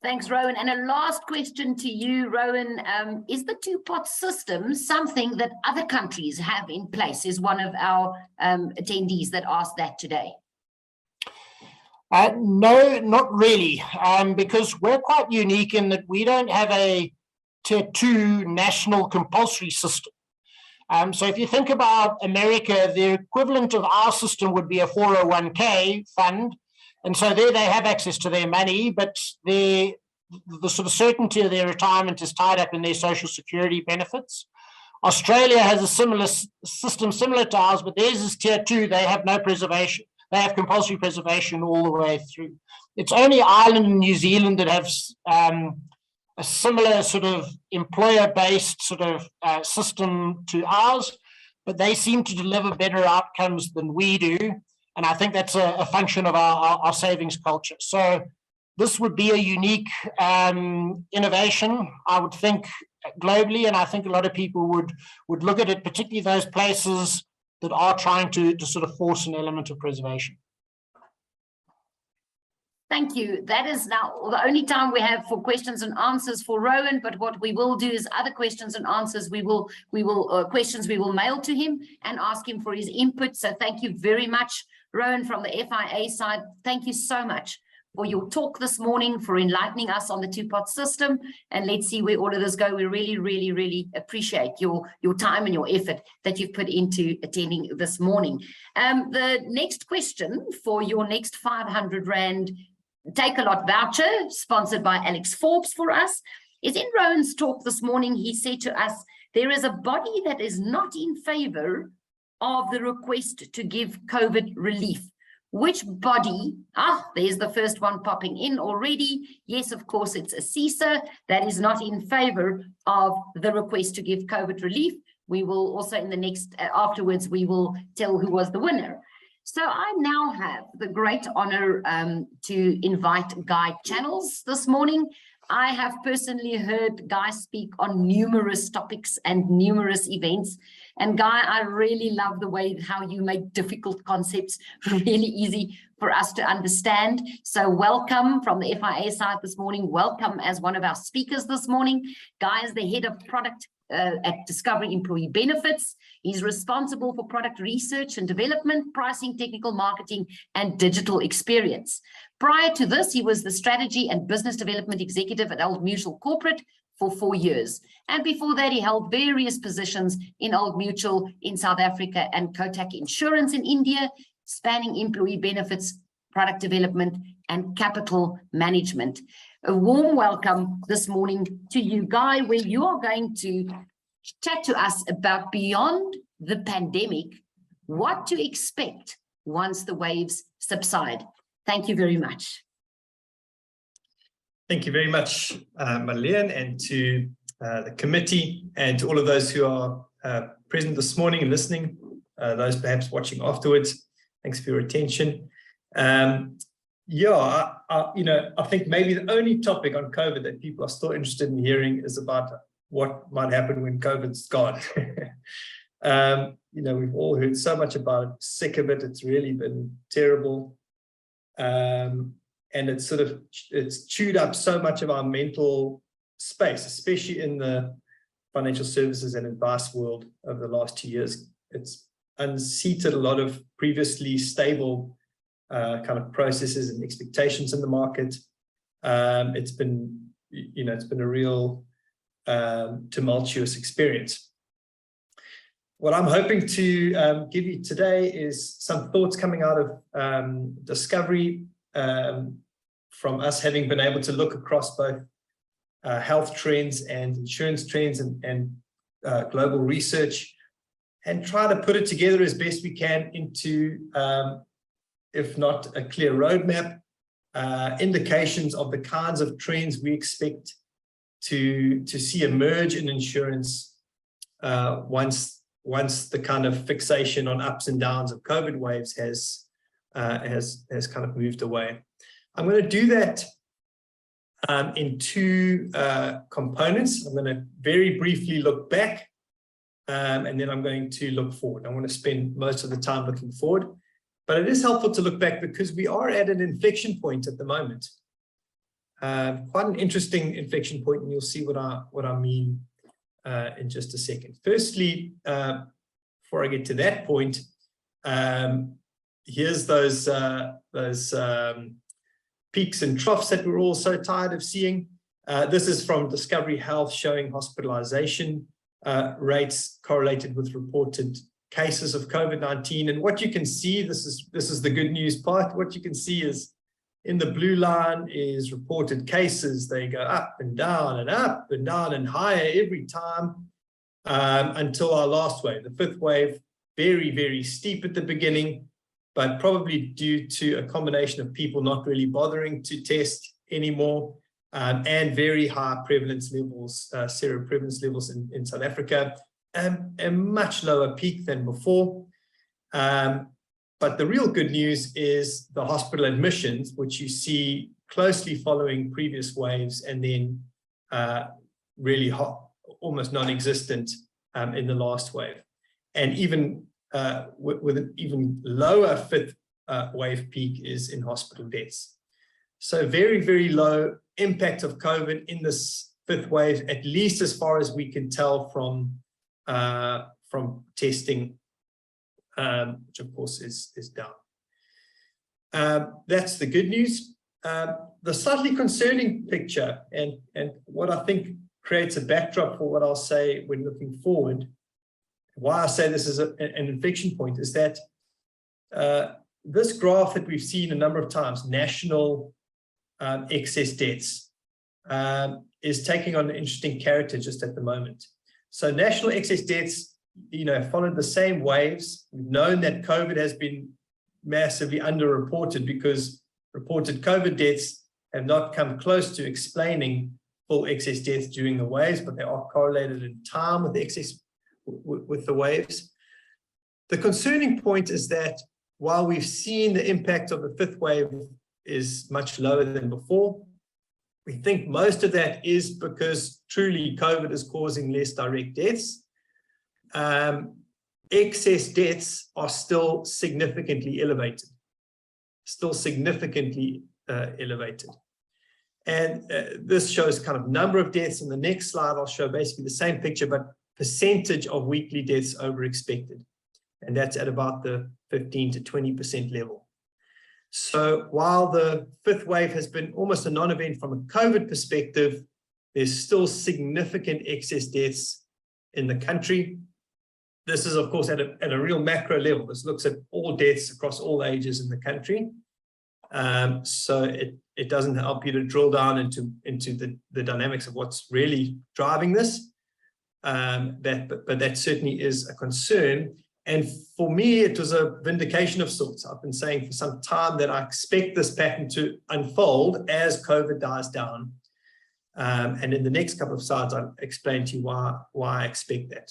Speaker 2: Thanks, Rowan. And a last question to you, Rowan. Is the two-pot system something that other countries have in place? Is one of our attendees that asked that today.
Speaker 4: No, not really, because we're quite unique in that we don't have a Tier 2 national compulsory system. So if you think about America, the equivalent of our system would be a 401k fund. And so there they have access to their money, but the sort of certainty of their retirement is tied up in their social security benefits. Australia has a similar system, similar to ours, but theirs is Tier 2. They have no preservation. They have compulsory preservation all the way through. It's only Ireland and New Zealand that have a similar sort of employer-based sort of system to ours, but they seem to deliver better outcomes than we do. And I think that's a function of our savings culture. So this would be a unique innovation, I would think, globally. And I think a lot of people would look at it, particularly those places that are trying to sort of force an element of preservation.
Speaker 2: Thank you. That is now the only time we have for questions and answers for Rowan, but what we will do is other questions and answers we will mail to him and ask him for his input. So thank you very much, Rowan, from the FIA side. Thank you so much for your talk this morning, for enlightening us on the two-pot system, and let's see where all of this go. We really, really, really appreciate your time and your effort that you've put into attending this morning. The next question for your next 500 Rand Take a Lot voucher, sponsored by Alex Forbes for us, is in Rowan's talk this morning. He said to us, there is a body that is not in favor of the request to give COVID relief. Which body? There's the first one popping in already. Yes, of course, it's a CISA that is not in favor of the request to give COVID relief. We will also in the next, afterwards, we will tell who was the winner. So I now have the great honor to invite Guy Channels this morning. I have personally heard Guy speak on numerous topics and numerous events. And Guy, I really love the way how you make difficult concepts really easy for us to understand. So welcome from the FIA side this morning. Welcome as one of our speakers this morning. Guy is the head of product at Discovery Employee Benefits. He's responsible for product research and development, pricing, technical marketing, and digital experience. Prior to this, he was the strategy and business development executive at Old Mutual Corporate for 4 years. And before that, he held various positions in Old Mutual in South Africa and Kotak Insurance in India, spanning employee benefits, product development, and capital management. A warm welcome this morning to you, Guy, where you are going to chat to us about beyond the pandemic, what to expect once the waves subside. Thank you very much.
Speaker 5: Thank you very much, Marlene, and to the committee and to all of those who are present this morning and listening, those perhaps watching afterwards. Thanks for your attention. Yeah, I think maybe the only topic on COVID that people are still interested in hearing is about what might happen when COVID's gone. We've all heard so much about it, sick of it. It's really been terrible. And it's chewed up so much of our mental space, especially in the financial services and advice world over the last 2 years. It's unseated a lot of previously stable kind of processes and expectations in the market. It's been a real tumultuous experience. What I'm hoping to give you today is some thoughts coming out of Discovery from us having been able to look across both health trends and insurance trends and global research and try to put it together as best we can into, if not a clear roadmap, indications of the kinds of trends we expect to see emerge in insurance once the kind of fixation on ups and downs of COVID waves has kind of moved away. I'm going to do that in two components. I'm going to very briefly look back, and then I'm going to look forward. I want to spend most of the time looking forward, but it is helpful to look back because we are at an inflection point at the moment. Quite an interesting inflection point, and you'll see what I mean in just a second. Firstly, before I get to that point, here's those peaks and troughs that we're all so tired of seeing. This is from Discovery Health showing hospitalization rates correlated with reported cases of COVID-19. And what you can see, this is the good news part. What you can see is in the blue line is reported cases. They go up and down and up and down and higher every time until our last wave, the fifth wave, very, very steep at the beginning, but probably due to a combination of people not really bothering to test anymore and very high prevalence levels, seroprevalence levels in South Africa, a much lower peak than before. But the real good news is the hospital admissions, which you see closely following previous waves and then really almost non-existent in the last wave. And even with an even lower fifth wave peak is in hospital deaths. So very, very low impact of COVID in this fifth wave, at least as far as we can tell from testing, which of course is down. That's the good news. The slightly concerning picture and what I think creates a backdrop for what I'll say when looking forward, why I say this is an inflection point, is that this graph that we've seen a number of times, national excess deaths, is taking on an interesting character just at the moment. So national excess deaths, followed the same waves. We've known that COVID has been massively underreported because reported COVID deaths have not come close to explaining full excess deaths during the waves, but they are correlated in time with the excess with the waves. The concerning point is that while we've seen the impact of the fifth wave is much lower than before, We think most of that is because truly COVID is causing less direct deaths. Excess deaths are still significantly elevated, elevated. And this shows kind of number of deaths. In the next slide, I'll show basically the same picture, but percentage of weekly deaths over expected. And that's at about the 15 to 20% level. So while the fifth wave has been almost a non-event from a COVID perspective, there's still significant excess deaths in the country. This is, of course, at a real macro level. This looks at all deaths across all ages in the country. So it doesn't help you to drill down into the dynamics of what's really driving this. But that certainly is a concern. And for me, it was a vindication of sorts. I've been saying for some time that I expect this pattern to unfold as COVID dies down. And in the next couple of slides, I'll explain to you why I expect that.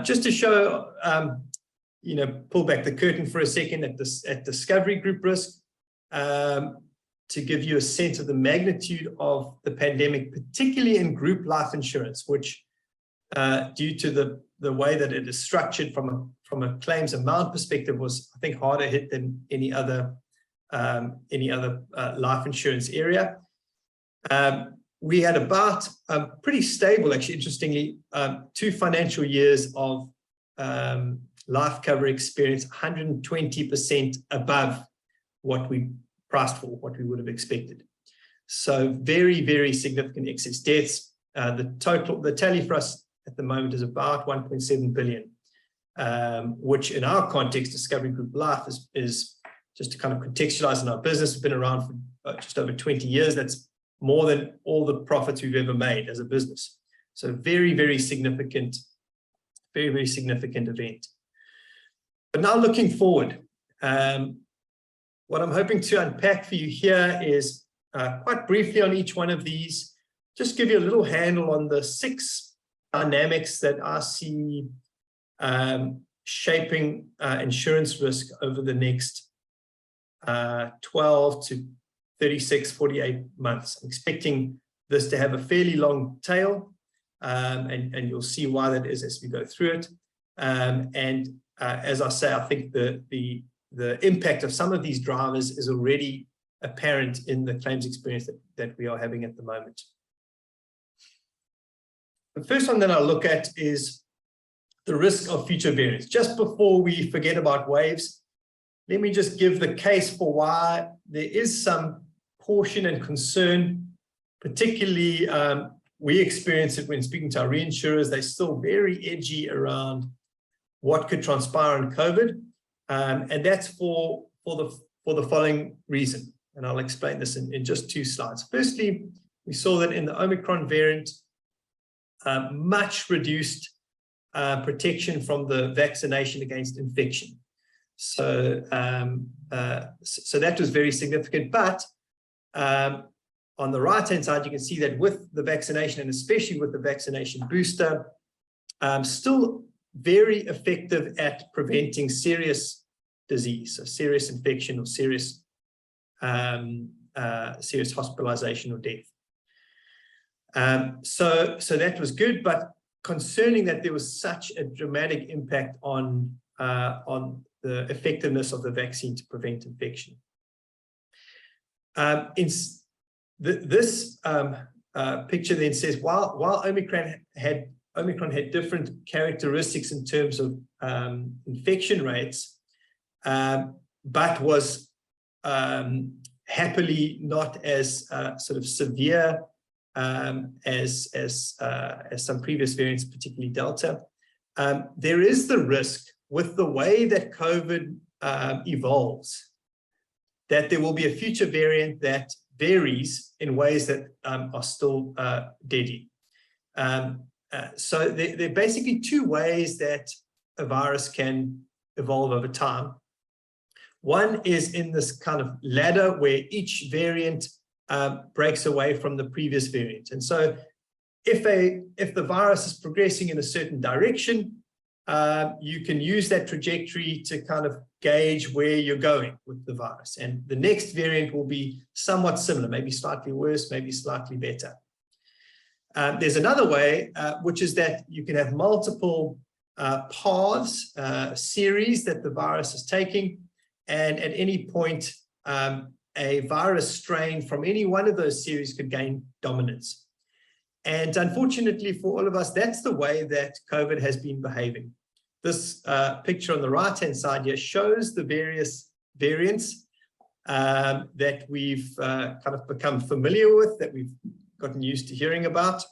Speaker 5: Just to show, pull back the curtain for a second at Discovery Group risk, to give you a sense of the magnitude of the pandemic, particularly in group life insurance, which due to the way that it is structured from a claims amount perspective was, I think, harder hit than any other life insurance area. We had about pretty stable, actually, interestingly, 2 financial years of life cover experience, 120% above what we priced for, what we would have expected. So very, very significant excess deaths. The tally for us at the moment is about 1.7 billion, which in our context, Discovery Group Life is just to kind of contextualize in our business, we've been around for just over 20 years. That's more than all the profits we've ever made as a business. So very, very significant event. But now looking forward, what I'm hoping to unpack for you here is quite briefly on each one of these, just give you a little handle on the 6 dynamics that I see shaping insurance risk over the next 12 to 36, 48 months. I'm expecting this to have a fairly long tail, and you'll see why that is as we go through it. As I say, I think the impact of some of these drivers is already apparent in the claims experience that we are having at the moment. The first one that I'll look at is the risk of future variants. Just before we forget about waves, let me just give the case for why there is some caution and concern, particularly we experience it when speaking to our reinsurers. They're still very edgy around what could transpire in COVID, and that's for the following reason, and I'll explain this in just 2 slides. Firstly, we saw that in the Omicron variant, much reduced protection from the vaccination against infection. So that was very significant. But on the right-hand side, you can see that with the vaccination, and especially with the vaccination booster, still very effective at preventing serious disease, so serious infection or serious hospitalization or death. So that was good, but concerning that there was such a dramatic impact on the effectiveness of the vaccine to prevent infection. This picture then says, while Omicron had different characteristics in terms of infection rates, but was happily not as sort of severe as some previous variants, particularly Delta. There is the risk with the way that COVID evolves that there will be a future variant that varies in ways that are still deadly. So there are basically 2 ways that a virus can evolve over time. One is in this kind of ladder where each variant breaks away from the previous variant. And so if the virus is progressing in a certain direction, you can use that trajectory to kind of gauge where you're going with the virus. And the next variant will be somewhat similar, maybe slightly worse, maybe slightly better. There's another way, which is that you can have multiple paths, series that the virus is taking, and at any point, a virus strain from any one of those series could gain dominance. And unfortunately for all of us, that's the way that COVID has been behaving. This picture on the right-hand side here shows the various variants that we've kind of become familiar with, that we've gotten used to hearing about.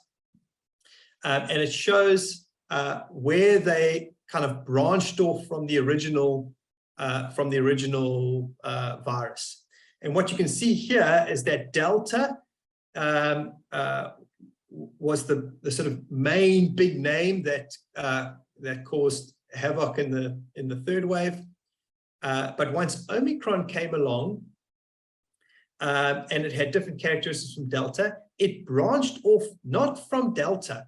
Speaker 5: And it shows where they kind of branched off from the original virus. And what you can see here is that Delta was the sort of main big name that that caused havoc in the third wave. But once Omicron came along, and it had different characteristics from Delta, it branched off not from Delta.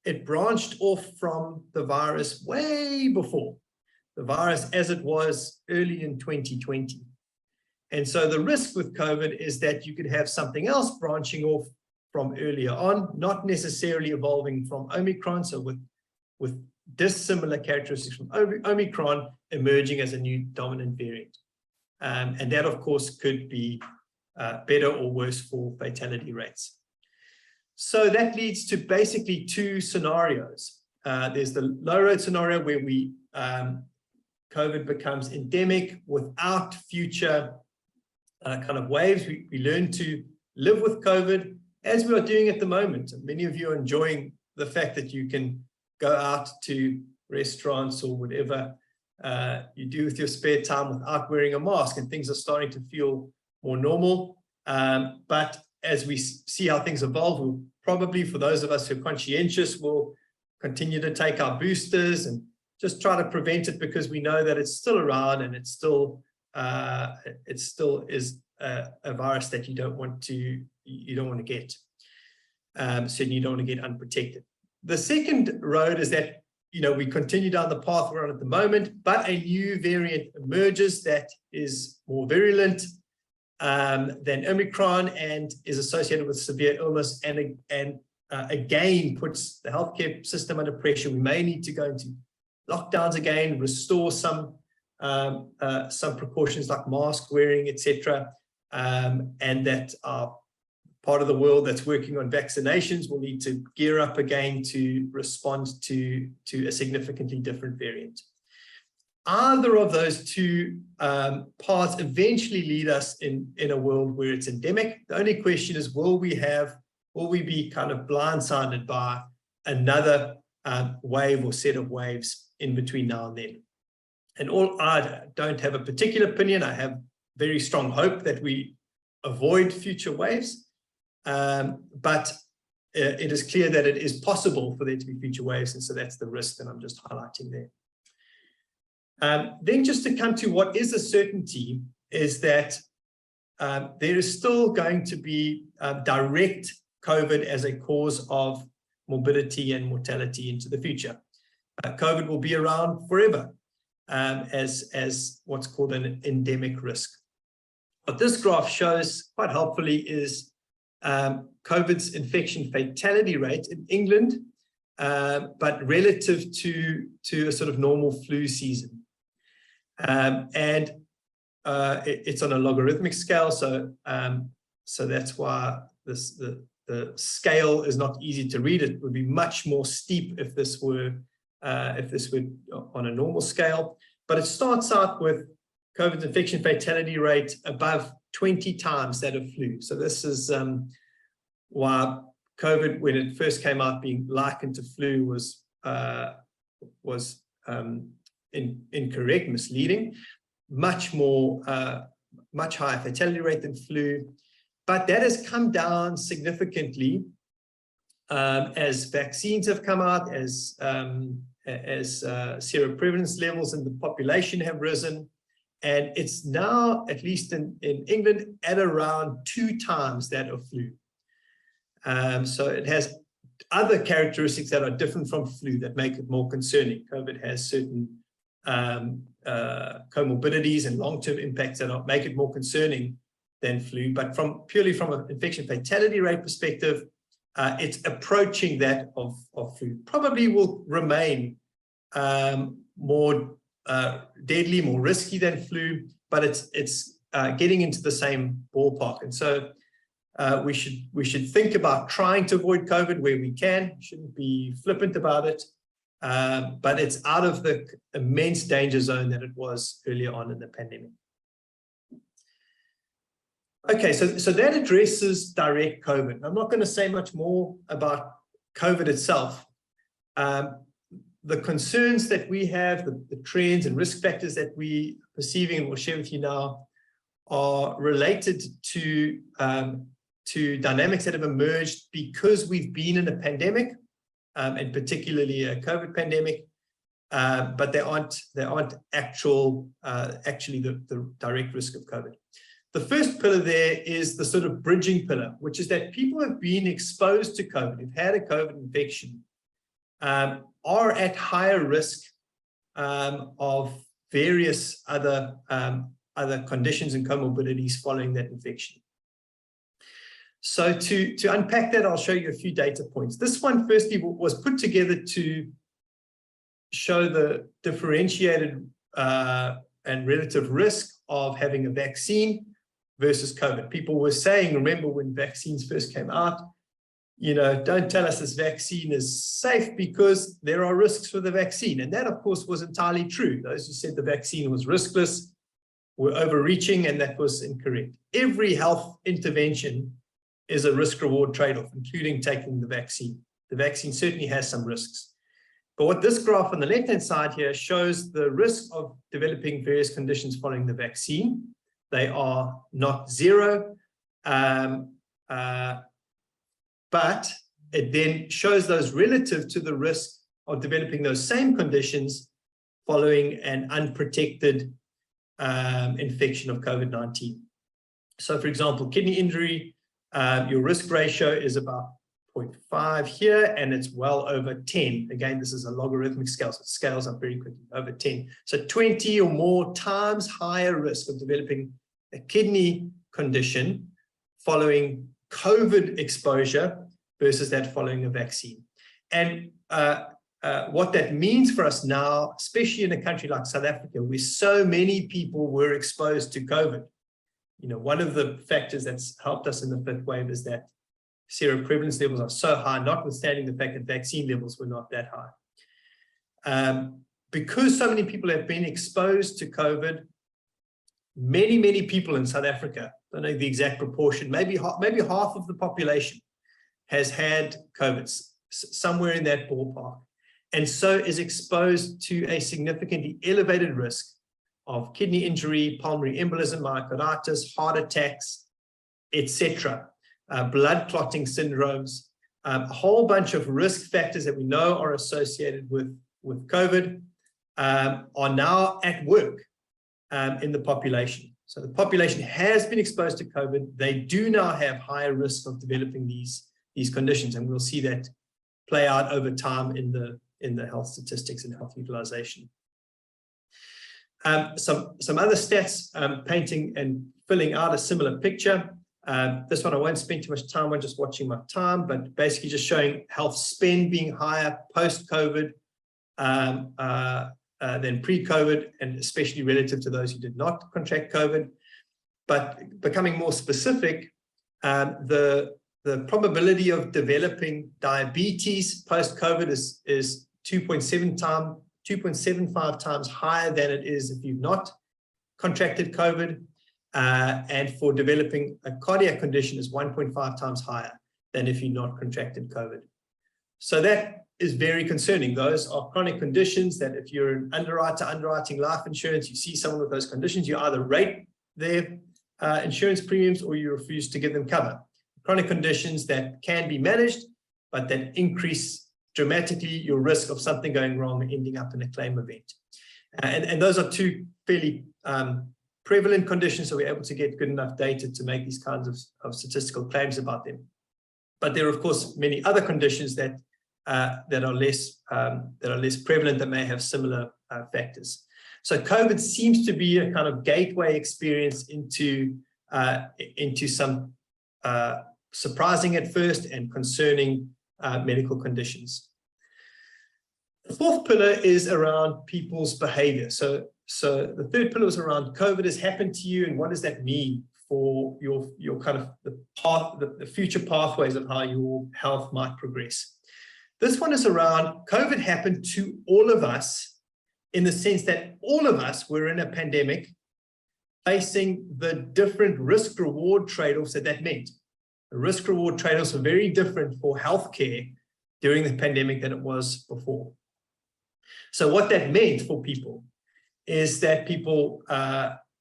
Speaker 5: It branched off from the virus way before, the virus as it was early in 2020. And so the risk with COVID is that you could have something else branching off from earlier on, not necessarily evolving from Omicron, so with dissimilar characteristics from Omicron emerging as a new dominant variant. And that, of course, could be better or worse for fatality rates. So that leads to basically two scenarios. There's the low road scenario where COVID becomes endemic without future kind of waves. We learn to live with COVID as we are doing at the moment. And many of you are enjoying the fact that you can go out to restaurants or whatever you do with your spare time without wearing a mask, and things are starting to feel more normal. But as we see how things evolve, we'll probably, for those of us who are conscientious, will continue to take our boosters and just try to prevent it, because we know that it's still around and it still is a virus that you don't want to get. Certainly you don't want to get unprotected. The second road is that, we continue down the path we're on at the moment, but a new variant emerges that is more virulent than Omicron and is associated with severe illness, and again puts the healthcare system under pressure. We may need to go into lockdowns again, restore some precautions like mask wearing, etc. And that our part of the world that's working on vaccinations will need to gear up again to respond to a significantly different variant. Either of those two paths eventually lead us in a world where it's endemic. The only question is, will we be kind of blindsided by another wave or set of waves in between now and then? And I don't have a particular opinion. I have very strong hope that we avoid future waves. But it is clear that it is possible for there to be future waves, and so that's the risk that I'm just highlighting there. Then just to come to what is a certainty is that there is still going to be direct COVID as a cause of morbidity and mortality into the future. COVID will be around forever as what's called an endemic risk. What this graph shows quite helpfully is COVID's infection fatality rate in England, but relative to a sort of normal flu season. It's on a logarithmic scale, so that's why the scale is not easy to read. It would be much more steep if this were on a normal scale. But it starts out with COVID's infection fatality rate above 20 times that of flu. So this is why COVID, when it first came out, being likened to flu was incorrect, misleading. Much higher fatality rate than flu, but that has come down significantly as vaccines have come out, as seroprevalence levels in the population have risen. And it's now, at least in England, at around 2 times that of flu. So it has other characteristics that are different from flu that make it more concerning. COVID has certain comorbidities and long-term impacts that make it more concerning than flu. But purely from an infection fatality rate perspective, it's approaching that of flu. Probably will remain more deadly, more risky than flu, but it's getting into the same ballpark. And so we should think about trying to avoid COVID where we can. Shouldn't be flippant about it, but it's out of the immense danger zone that it was earlier on in the pandemic. Okay, so that addresses direct COVID. I'm not going to say much more about COVID itself. The concerns that we have, the trends and risk factors that we are perceiving and we'll share with you now are related to dynamics that have emerged because we've been in a pandemic, and particularly a COVID pandemic, but they aren't actually the direct risk of COVID. The first pillar there is the sort of bridging pillar, which is that people have been exposed to COVID, who've had a COVID infection, are at higher risk of various other conditions and comorbidities following that infection. So to unpack that, I'll show you a few data points. This one, firstly, was put together to show the differentiated and relative risk of having a vaccine versus COVID. People were saying, remember when vaccines first came out, don't tell us this vaccine is safe because there are risks for the vaccine. And that, of course, was entirely true. Those who said the vaccine was riskless were overreaching, and that was incorrect. Every health intervention is a risk-reward trade-off, including taking the vaccine. The vaccine certainly has some risks. But what this graph on the left-hand side here shows the risk of developing various conditions following the vaccine. They are not zero, but it then shows those relative to the risk of developing those same conditions following an unprotected infection of COVID-19. So, for example, kidney injury, your risk ratio is about 0.5 here, and it's well over 10. Again, this is a logarithmic scale, so it scales up very quickly, over 10. So 20 or more times higher risk of developing a kidney condition following COVID exposure versus that following a vaccine. And what that means for us now, especially in a country like South Africa, where so many people were exposed to COVID, one of the factors that's helped us in the fifth wave is that seroprevalence levels are so high, notwithstanding the fact that vaccine levels were not that high. Because so many people have been exposed to COVID, many people in South Africa, I don't know the exact proportion, maybe half of the population has had COVID, somewhere in that ballpark, and so is exposed to a significantly elevated risk of kidney injury, pulmonary embolism, myocarditis, heart attacks, etc., blood clotting syndromes, a whole bunch of risk factors that we know are associated with COVID are now at work in the population. So the population has been exposed to COVID. They do now have higher risk of developing these conditions, and we'll see that play out over time in the health statistics and health utilization. Some other stats painting and filling out a similar picture. This one I won't spend too much time on, just watching my time, but basically just showing health spend being higher post-COVID than pre-COVID, and especially relative to those who did not contract COVID. But becoming more specific, the probability of developing diabetes post-COVID is 2.75 times higher than it is if you've not contracted COVID. And for developing a cardiac condition is 1.5 times higher than if you're not contracted COVID. So that is very concerning. Those are chronic conditions that if you're an underwriter underwriting life insurance, you see someone with those conditions, you either rate their insurance premiums or you refuse to give them cover. Chronic conditions that can be managed, but that increase dramatically your risk of something going wrong and ending up in a claim event. And those are two fairly prevalent conditions, so we're able to get good enough data to make these kinds of statistical claims about them. But there are, of course, many other conditions that are less prevalent that may have similar factors. So COVID seems to be a kind of gateway experience into some surprising at first and concerning medical conditions. The fourth pillar is around people's behavior. So the third pillar is around COVID has happened to you, and what does that mean for your kind of the future pathways of how your health might progress. This one is around COVID happened to all of us in the sense that all of us were in a pandemic facing the different risk-reward trade-offs that meant. The risk-reward trade-offs are very different for healthcare during the pandemic than it was before. So what that meant for people is that people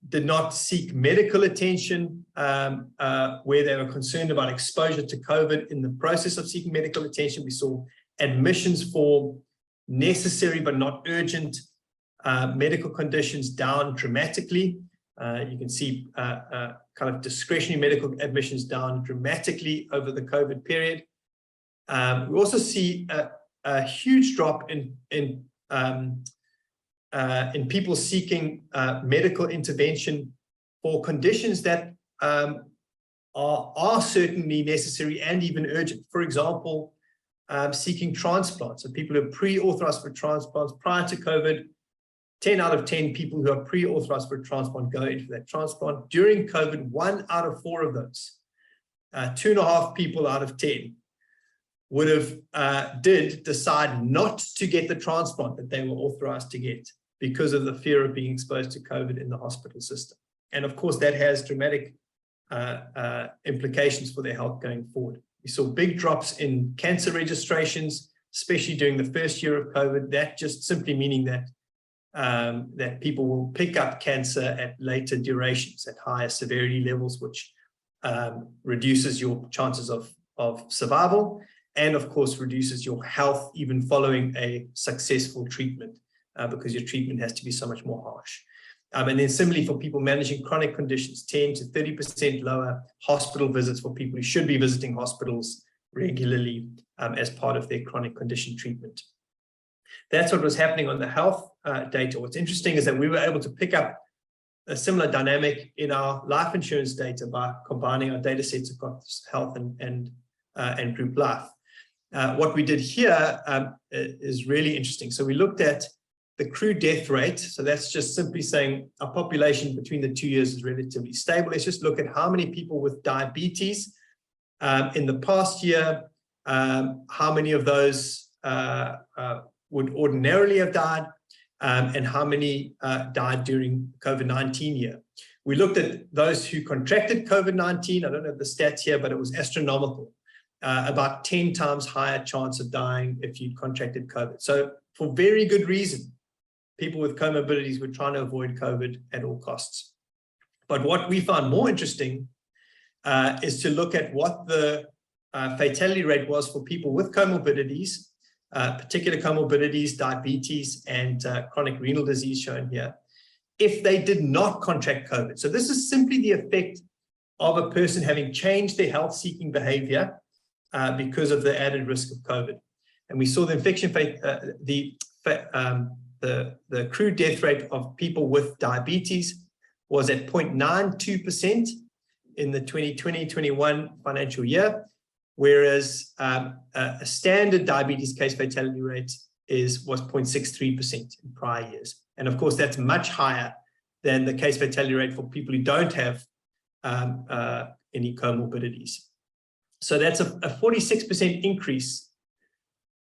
Speaker 5: did not seek medical attention where they were concerned about exposure to COVID. In the process of seeking medical attention, we saw admissions for necessary but not urgent medical conditions down dramatically. You can see kind of discretionary medical admissions down dramatically over the COVID period. We also see a huge drop in people seeking medical intervention for conditions that are certainly necessary and even urgent. For example, seeking transplants. So people who are pre-authorized for transplants prior to COVID, 10 out of 10 people who are pre-authorized for a transplant go into that transplant. During COVID, 1 out of 4 of those, 2.5 people out of 10 would have did decide not to get the transplant that they were authorized to get because of the fear of being exposed to COVID in the hospital system. And of course, that has dramatic implications for their health going forward. We saw big drops in cancer registrations, especially during the first year of COVID. That just simply meaning that that people will pick up cancer at later durations, at higher severity levels, which reduces your chances of survival, and of course reduces your health even following a successful treatment, because your treatment has to be so much more harsh. And then similarly for people managing chronic conditions, 10 to 30% lower hospital visits for people who should be visiting hospitals regularly as part of their chronic condition treatment. That's what was happening on the health data. What's interesting is that we were able to pick up a similar dynamic in our life insurance data by combining our data sets across health and group life. What we did here is really interesting. So we looked at the crew death rate. So that's just simply saying a population between the 2 years is relatively stable. Let's just look at how many people with diabetes in the past year, how many of those would ordinarily have died, and how many died during COVID-19 year. We looked at those who contracted COVID-19. I don't have the stats here, but it was astronomical. About 10 times higher chance of dying if you contracted COVID. So for very good reason, people with comorbidities were trying to avoid COVID at all costs. But what we found more interesting is to look at what the fatality rate was for people with comorbidities, particular comorbidities, diabetes, and chronic renal disease shown here, if they did not contract COVID. So this is simply the effect of a person having changed their health-seeking behavior because of the added risk of COVID. And we saw the infection rate, the crew death rate of people with diabetes was at 0.92% in the 2020-21 financial year, whereas a standard diabetes case fatality rate was 0.63% in prior years. And of course, that's much higher than the case fatality rate for people who don't have any comorbidities. So that's a 46% increase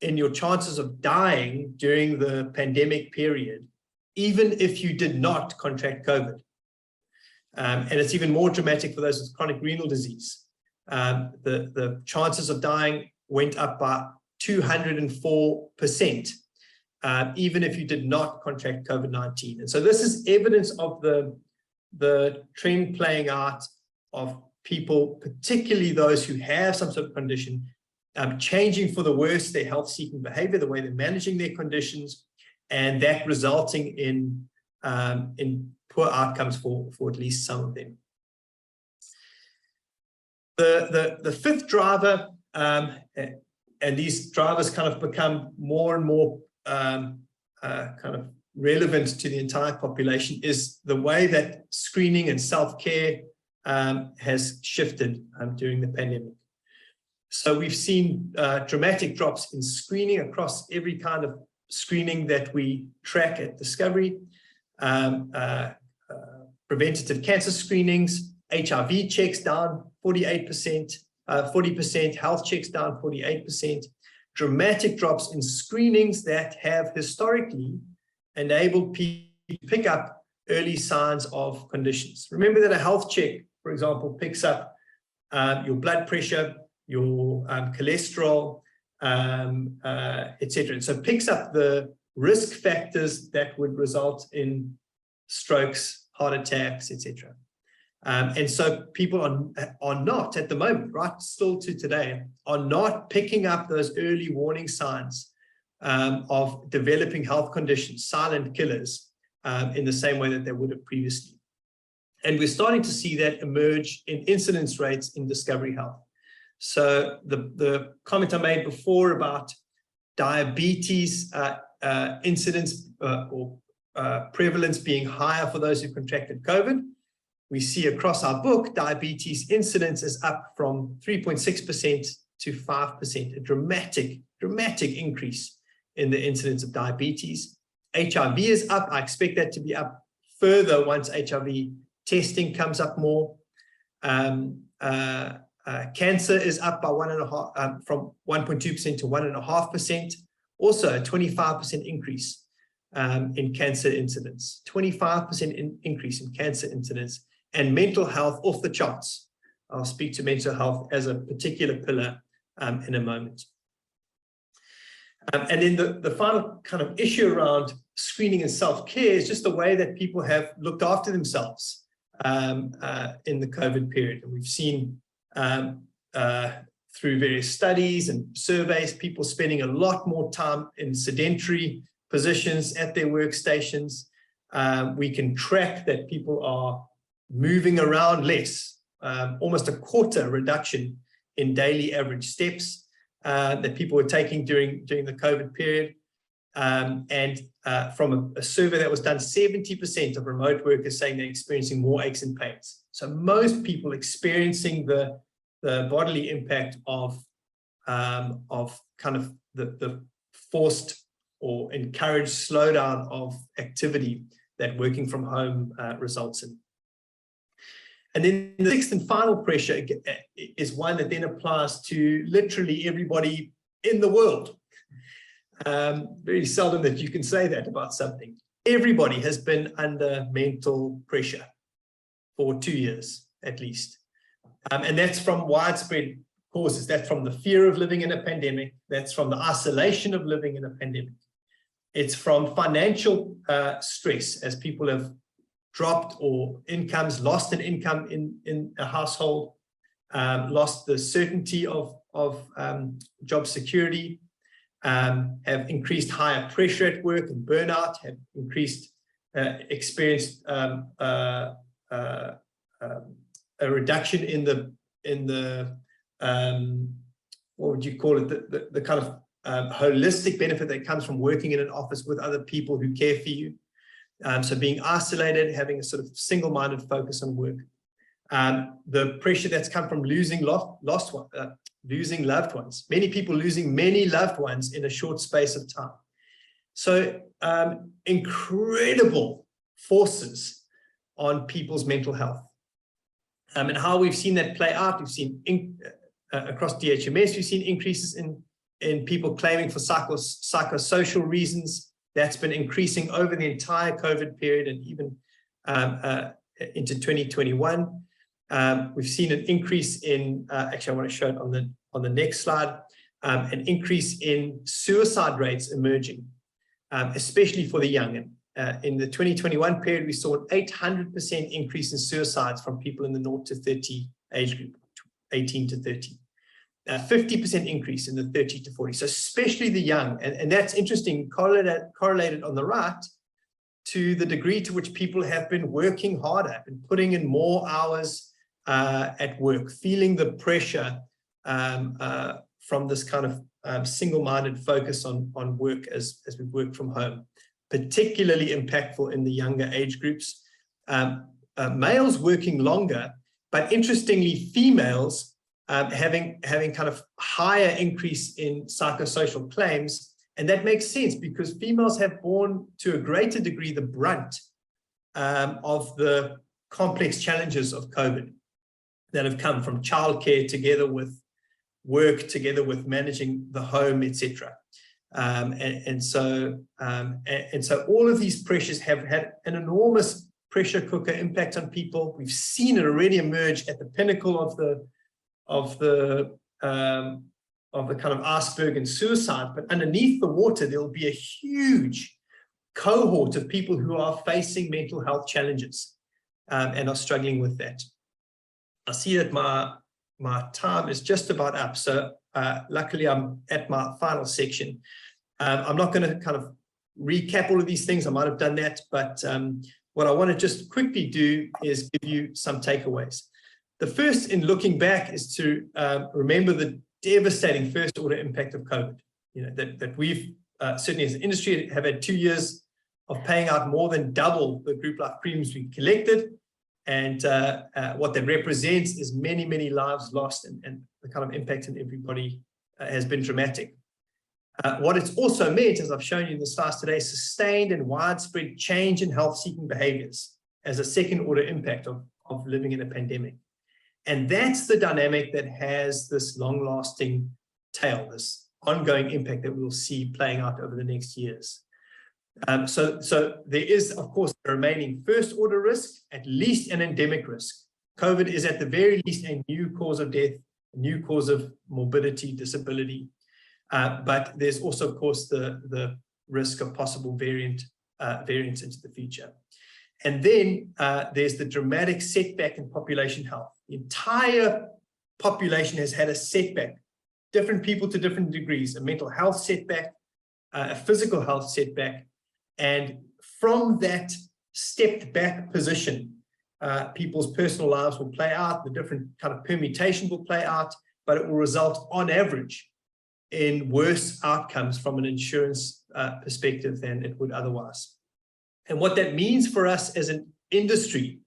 Speaker 5: in your chances of dying during the pandemic period, even if you did not contract COVID. And it's even more dramatic for those with chronic renal disease. The chances of dying went up by 204%, even if you did not contract COVID-19. And so this is evidence of the trend playing out of people, particularly those who have some sort of condition, changing for the worse their health-seeking behavior, the way they're managing their conditions, and that resulting in poor outcomes for at least some of them. The fifth driver, and these drivers kind of become more and more kind of relevant to the entire population is the way that screening and self-care has shifted during the pandemic. So we've seen dramatic drops in screening across every kind of screening that we track at Discovery. Preventative cancer screenings, HIV checks down 48%, 40%, health checks down 48%, dramatic drops in screenings that have historically enabled people to pick up early signs of conditions. Remember that a health check, for example, picks up your blood pressure, your cholesterol, etc. And so picks up the risk factors that would result in strokes, heart attacks, etc. And so people are not at the moment, right, still to today, are not picking up those early warning signs of developing health conditions, silent killers, in the same way that they would have previously. And we're starting to see that emerge in incidence rates in Discovery Health. So the comment I made before about diabetes incidence or prevalence being higher for those who contracted COVID, we see across our book, diabetes incidence is up from 3.6% to 5%, a dramatic increase in the incidence of diabetes. HIV is up. I expect that to be up further once HIV testing comes up more. Cancer is up by from 1.2% to 1.5%. Also a 25% increase in cancer incidence, 25% increase in cancer incidence, and mental health off the charts. I'll speak to mental health as a particular pillar in a moment. And then the final kind of issue around screening and self-care is just the way that people have looked after themselves in the COVID period. And we've seen through various studies and surveys, people spending a lot more time in sedentary positions at their workstations. We can track that people are moving around less, almost a quarter reduction in daily average steps that people were taking during the COVID period. And from a survey that was done, 70% of remote workers saying they're experiencing more aches and pains. So most people experiencing the bodily impact of kind of the forced or encouraged slowdown of activity that working from home results in. And then the sixth and final pressure is one that then applies to literally everybody in the world. Very seldom that you can say that about something. Everybody has been under mental pressure for 2 years at least. And that's from widespread causes. That's from the fear of living in a pandemic. That's from the isolation of living in a pandemic. It's from financial stress as people have dropped or incomes, lost an income in a household, lost the certainty of job security, have increased higher pressure at work and burnout, have experienced a reduction in the what would you call it, the kind of holistic benefit that comes from working in an office with other people who care for you. So being isolated, having a sort of single-minded focus on work. The pressure that's come from losing losing loved ones. Many people losing many loved ones in a short space of time. So incredible forces on people's mental health. And how we've seen that play out, we've seen across DHMS, we've seen increases in people claiming for psychosocial reasons. That's been increasing over the entire COVID period and even into 2021. We've seen an increase in, actually I want to show it on the next slide, an increase in suicide rates emerging, especially for the young. In the 2021 period, we saw an 800% increase in suicides from people in the 0 to 30 age group, 18 to 30. 50% increase in the 30 to 40. So especially the young, and that's interesting, correlated on the right to the degree to which people have been working harder, been putting in more hours at work, feeling the pressure from this kind of single-minded focus on work as we work from home. particularly impactful in the younger age groups. Males working longer, but interestingly, females having kind of higher increase in psychosocial claims. And that makes sense because females have borne to a greater degree the brunt of the complex challenges of COVID that have come from childcare together with work, together with managing the home, etc. And so all of these pressures have had an enormous pressure cooker impact on people. We've seen it already emerge at the pinnacle of the kind of iceberg and suicide, but underneath the water, there'll be a huge cohort of people who are facing mental health challenges and are struggling with that. I see that my time is just about up, so luckily I'm at my final section. I'm not going to kind of recap all of these things. I might have done that, but what I want to just quickly do is give you some takeaways. The first, in looking back, is to remember the devastating first order impact of COVID. That we've certainly as an industry have had 2 years of paying out more than double the group life premiums we collected. And what that represents is many, many lives lost, and the kind of impact on everybody has been dramatic. What it's also meant, as I've shown you in the slides today, sustained and widespread change in health-seeking behaviors as a second-order impact of living in a pandemic. And that's the dynamic that has this long-lasting tail, this ongoing impact that we'll see playing out over the next years. So there is, of course, a remaining first-order risk, at least an endemic risk. COVID is at the very least a new cause of death, a new cause of morbidity, disability. But there's also, of course, the risk of possible variants into the future. And then there's the dramatic setback in population health. The entire population has had a setback, different people to different degrees, a mental health setback, a physical health setback. And from that stepped back position, people's personal lives will play out, the different kind of permutations will play out, but it will result on average in worse outcomes from an insurance perspective than it would otherwise. And what that means for us as an industry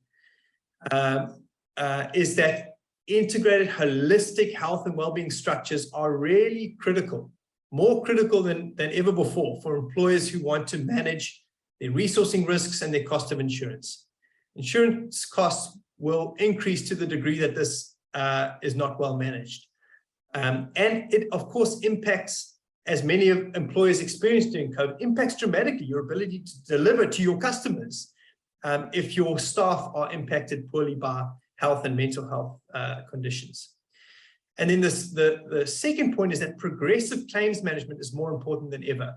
Speaker 5: is that integrated holistic health and well-being structures are really critical, more critical than ever before for employers who want to manage their resourcing risks and their cost of insurance. Insurance costs will increase to the degree that this is not well managed. And it, of course, impacts, as many employers experienced during COVID, impacts dramatically your ability to deliver to your customers if your staff are impacted poorly by health and mental health conditions. And then the second point is that progressive claims management is more important than ever.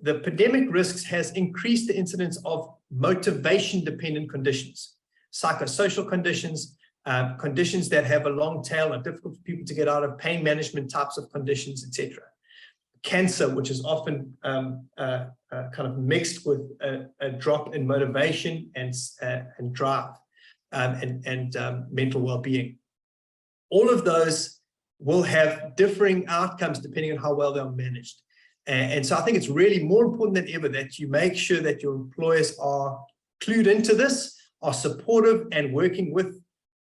Speaker 5: The pandemic risks has increased the incidence of motivation-dependent conditions, psychosocial conditions, conditions that have a long tail, are difficult for people to get out of, pain management types of conditions, etc. Cancer, which is often kind of mixed with a drop in motivation and drive and mental well-being. All of those will have differing outcomes depending on how well they're managed. And so I think it's really more important than ever that you make sure that your employers are clued into this, are supportive and working with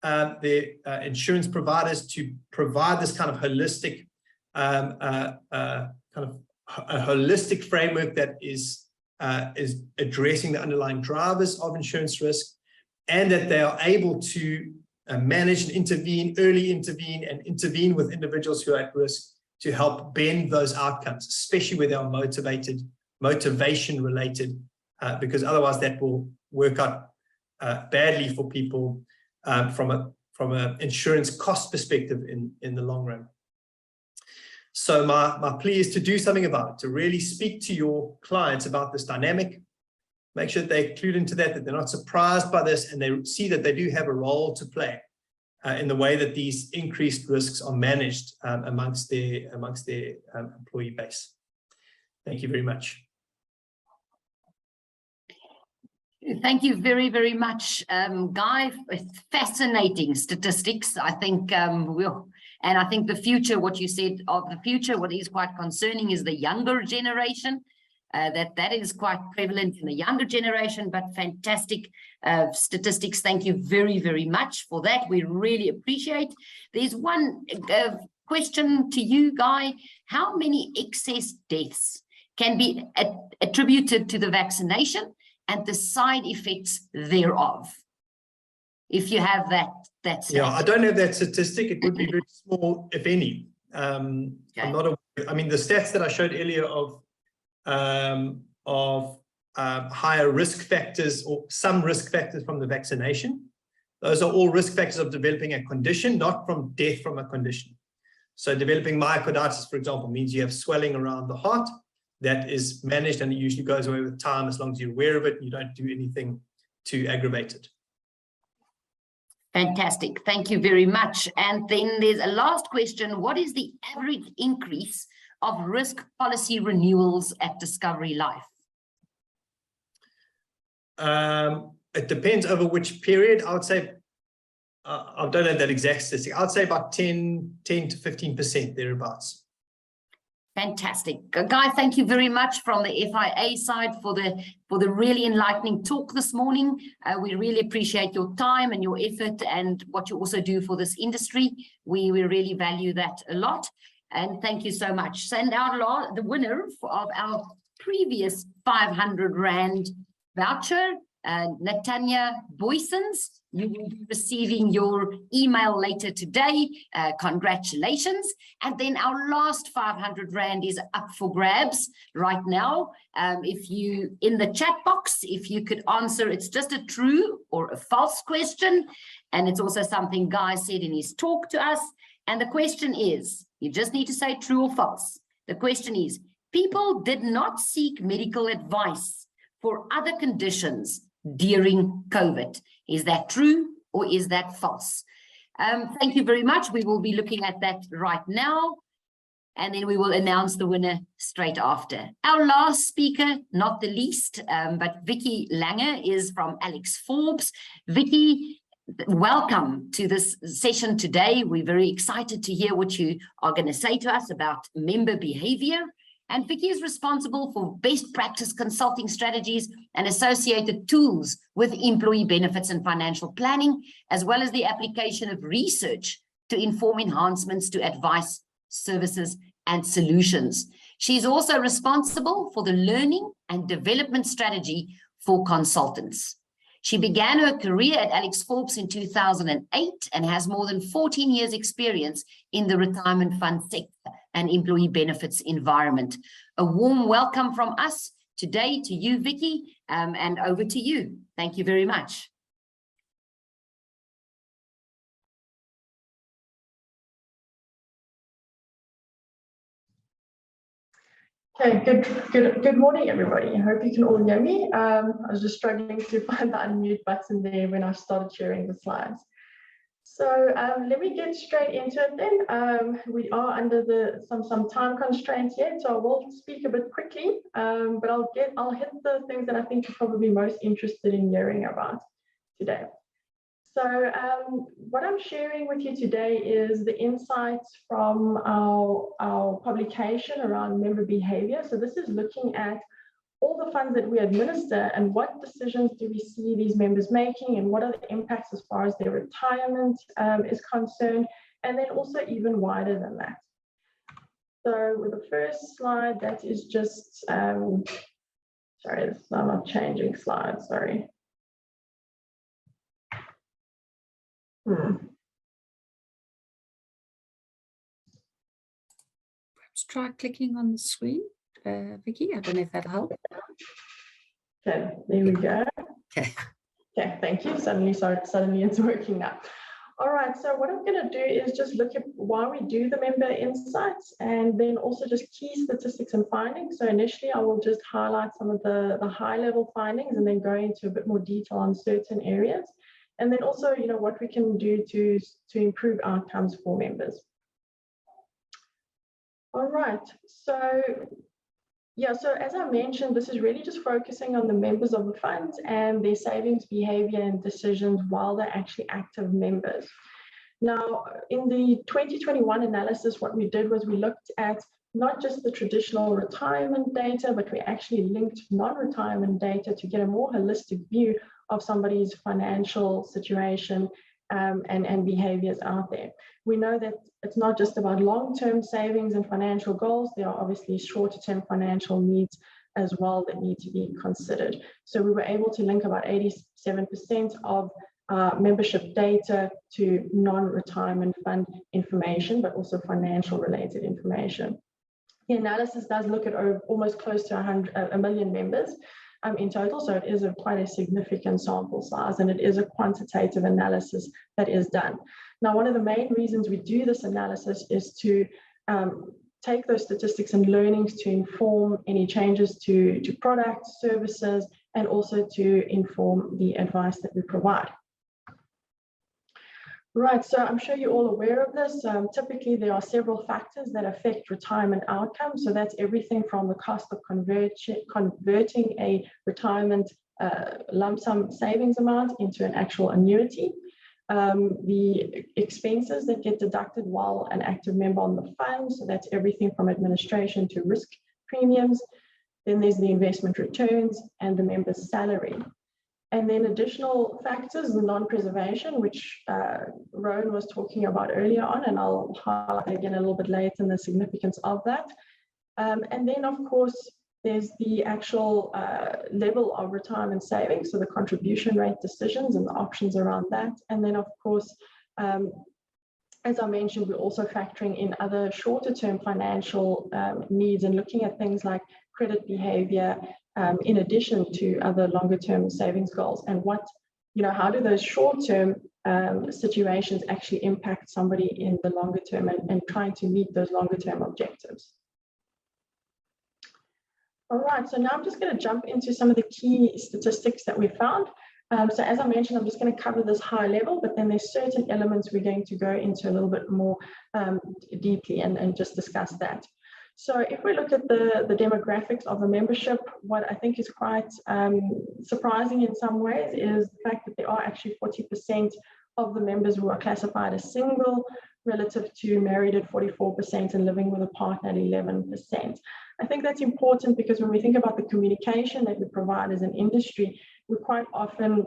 Speaker 5: their insurance providers to provide this kind of holistic holistic framework that is addressing the underlying drivers of insurance risk, and that they are able to manage and intervene and intervene with individuals who are at risk to help bend those outcomes, especially where they are motivation related, because otherwise that will work out badly for people from an insurance cost perspective in the long run. So my plea is to do something about it, to really speak to your clients about this dynamic, make sure that they're clued into that they're not surprised by this, and they see that they do have a role to play in the way that these increased risks are managed amongst their employee base. Thank you very much.
Speaker 2: Thank you very, very much, Guy. It's fascinating statistics. I think and I think the future, what you said of the future, what is quite concerning is the younger generation. that is quite prevalent in the younger generation, but fantastic statistics. Thank you very, very much for that. We really appreciate. There's one question to you, Guy. How many excess deaths can be attributed to the vaccination and the side effects thereof? If you have that
Speaker 5: yeah, I don't have that statistic. It would be very small, if any.
Speaker 2: Okay.
Speaker 5: I'm not aware. I mean, the stats that I showed earlier of higher risk factors or some risk factors from the vaccination, those are all risk factors of developing a condition, not from death from a condition. So developing myocarditis, for example, means you have swelling around the heart that is managed, and it usually goes away with time as long as you're aware of it and you don't do anything to aggravate it.
Speaker 2: Fantastic. Thank you very much. And then there's a last question. What is the average increase of risk policy renewals at Discovery Life?
Speaker 5: It depends over which period. I would say, I don't know that exact statistic. I would say about 10 to 15% thereabouts.
Speaker 2: Fantastic. Guy, thank you very much from the FIA side for the really enlightening talk this morning. We really appreciate your time and your effort and what you also do for this industry. We really value that a lot. And thank you so much. Send out the winner of our previous 500 Rand voucher, Natanya Boysons. You will be receiving your email later today. Congratulations. And then our last 500 Rand is up for grabs right now. If you, in the chat box, if you could answer, it's just a true or a false question. And it's also something Guy said in his talk to us. And the question is, you just need to say true or false. The question is, people did not seek medical advice for other conditions during COVID. Is that true or is that false? Thank you very much. We will be looking at that right now, and then we will announce the winner straight after. Our last speaker, not the least, but Vicky Langer is from Alex Forbes. Vicky, welcome to this session today. We're very excited to hear what you are going to say to us about member behavior. And Vicky is responsible for best practice consulting strategies and associated tools with employee benefits and financial planning, as well as the application of research to inform enhancements to advice, services, and solutions. She's also responsible for the learning and development strategy for consultants. She began her career at Alex Forbes in 2008 and has more than 14 years experience in the retirement fund sector and employee benefits environment. A warm welcome from us today to you, Vicky, and over to you. Thank you very much.
Speaker 6: Okay, good morning, everybody. I hope you can all hear me. I was just struggling to find the unmute button there when I started sharing the slides. So let me get straight into it then. We are under some time constraints here, so I will speak a bit quickly, but I'll hit the things that I think you're probably most interested in hearing about today. So what I'm sharing with you today is the insights from our publication around member behavior. So this is looking at all the funds that we administer and what decisions do we see these members making and what are the impacts as far as their retirement is concerned, and then also even wider than that. So with the first slide, that is just, sorry, I'm not changing slides, sorry.
Speaker 1: Perhaps try clicking on the screen, Vicky. I don't know if that'll help.
Speaker 6: Okay, there we go.
Speaker 1: Okay.
Speaker 6: Okay, thank you. Suddenly it's working now. All right, so what I'm going to do is just look at why we do the member insights and then also just key statistics and findings. So initially, I will just highlight some of the high-level findings and then go into a bit more detail on certain areas. And then also, you know, what we can do to improve outcomes for members. All right, so yeah, so as I mentioned, this is really just focusing on the members of the fund and their savings behavior and decisions while they're actually active members. Now, in the 2021 analysis, what we did was we looked at not just the traditional retirement data, but we actually linked non-retirement data to get a more holistic view of somebody's financial situation and behaviors out there. We know that it's not just about long-term savings and financial goals. There are obviously shorter-term financial needs as well that need to be considered. So we were able to link about 87% of membership data to non-retirement fund information, but also financial related information. The analysis does look at almost close to 1 million members in total, so it is quite a significant sample size, and it is a quantitative analysis that is done. Now, one of the main reasons we do this analysis is to take those statistics and learnings to inform any changes to products, services, and also to inform the advice that we provide. Right, so I'm sure you're all aware of this. Typically, there are several factors that affect retirement outcomes. So that's everything from the cost of converting a retirement lump sum savings amount into an actual annuity, the expenses that get deducted while an active member on the fund. So that's everything from administration to risk premiums. Then there's the investment returns and the member's salary. And then additional factors, the non-preservation, which Rowan was talking about earlier on, and I'll highlight again a little bit later in the significance of that. And then, of course, there's the actual level of retirement savings, so the contribution rate decisions and the options around that. And then, of course, as I mentioned, we're also factoring in other shorter-term financial needs and looking at things like credit behavior, in addition to other longer-term savings goals, and how do those short-term situations actually impact somebody in the longer term and trying to meet those longer-term objectives. All right, so now I'm just going to jump into some of the key statistics that we found. So as I mentioned, I'm just going to cover this high level, but then there's certain elements we're going to go into a little bit more deeply and just discuss that. So if we look at the demographics of the membership, what I think is quite surprising in some ways is the fact that there are actually 40% of the members who are classified as single, relative to married at 44% and living with a partner at 11%. I think that's important because when we think about the communication that we provide as an industry, we quite often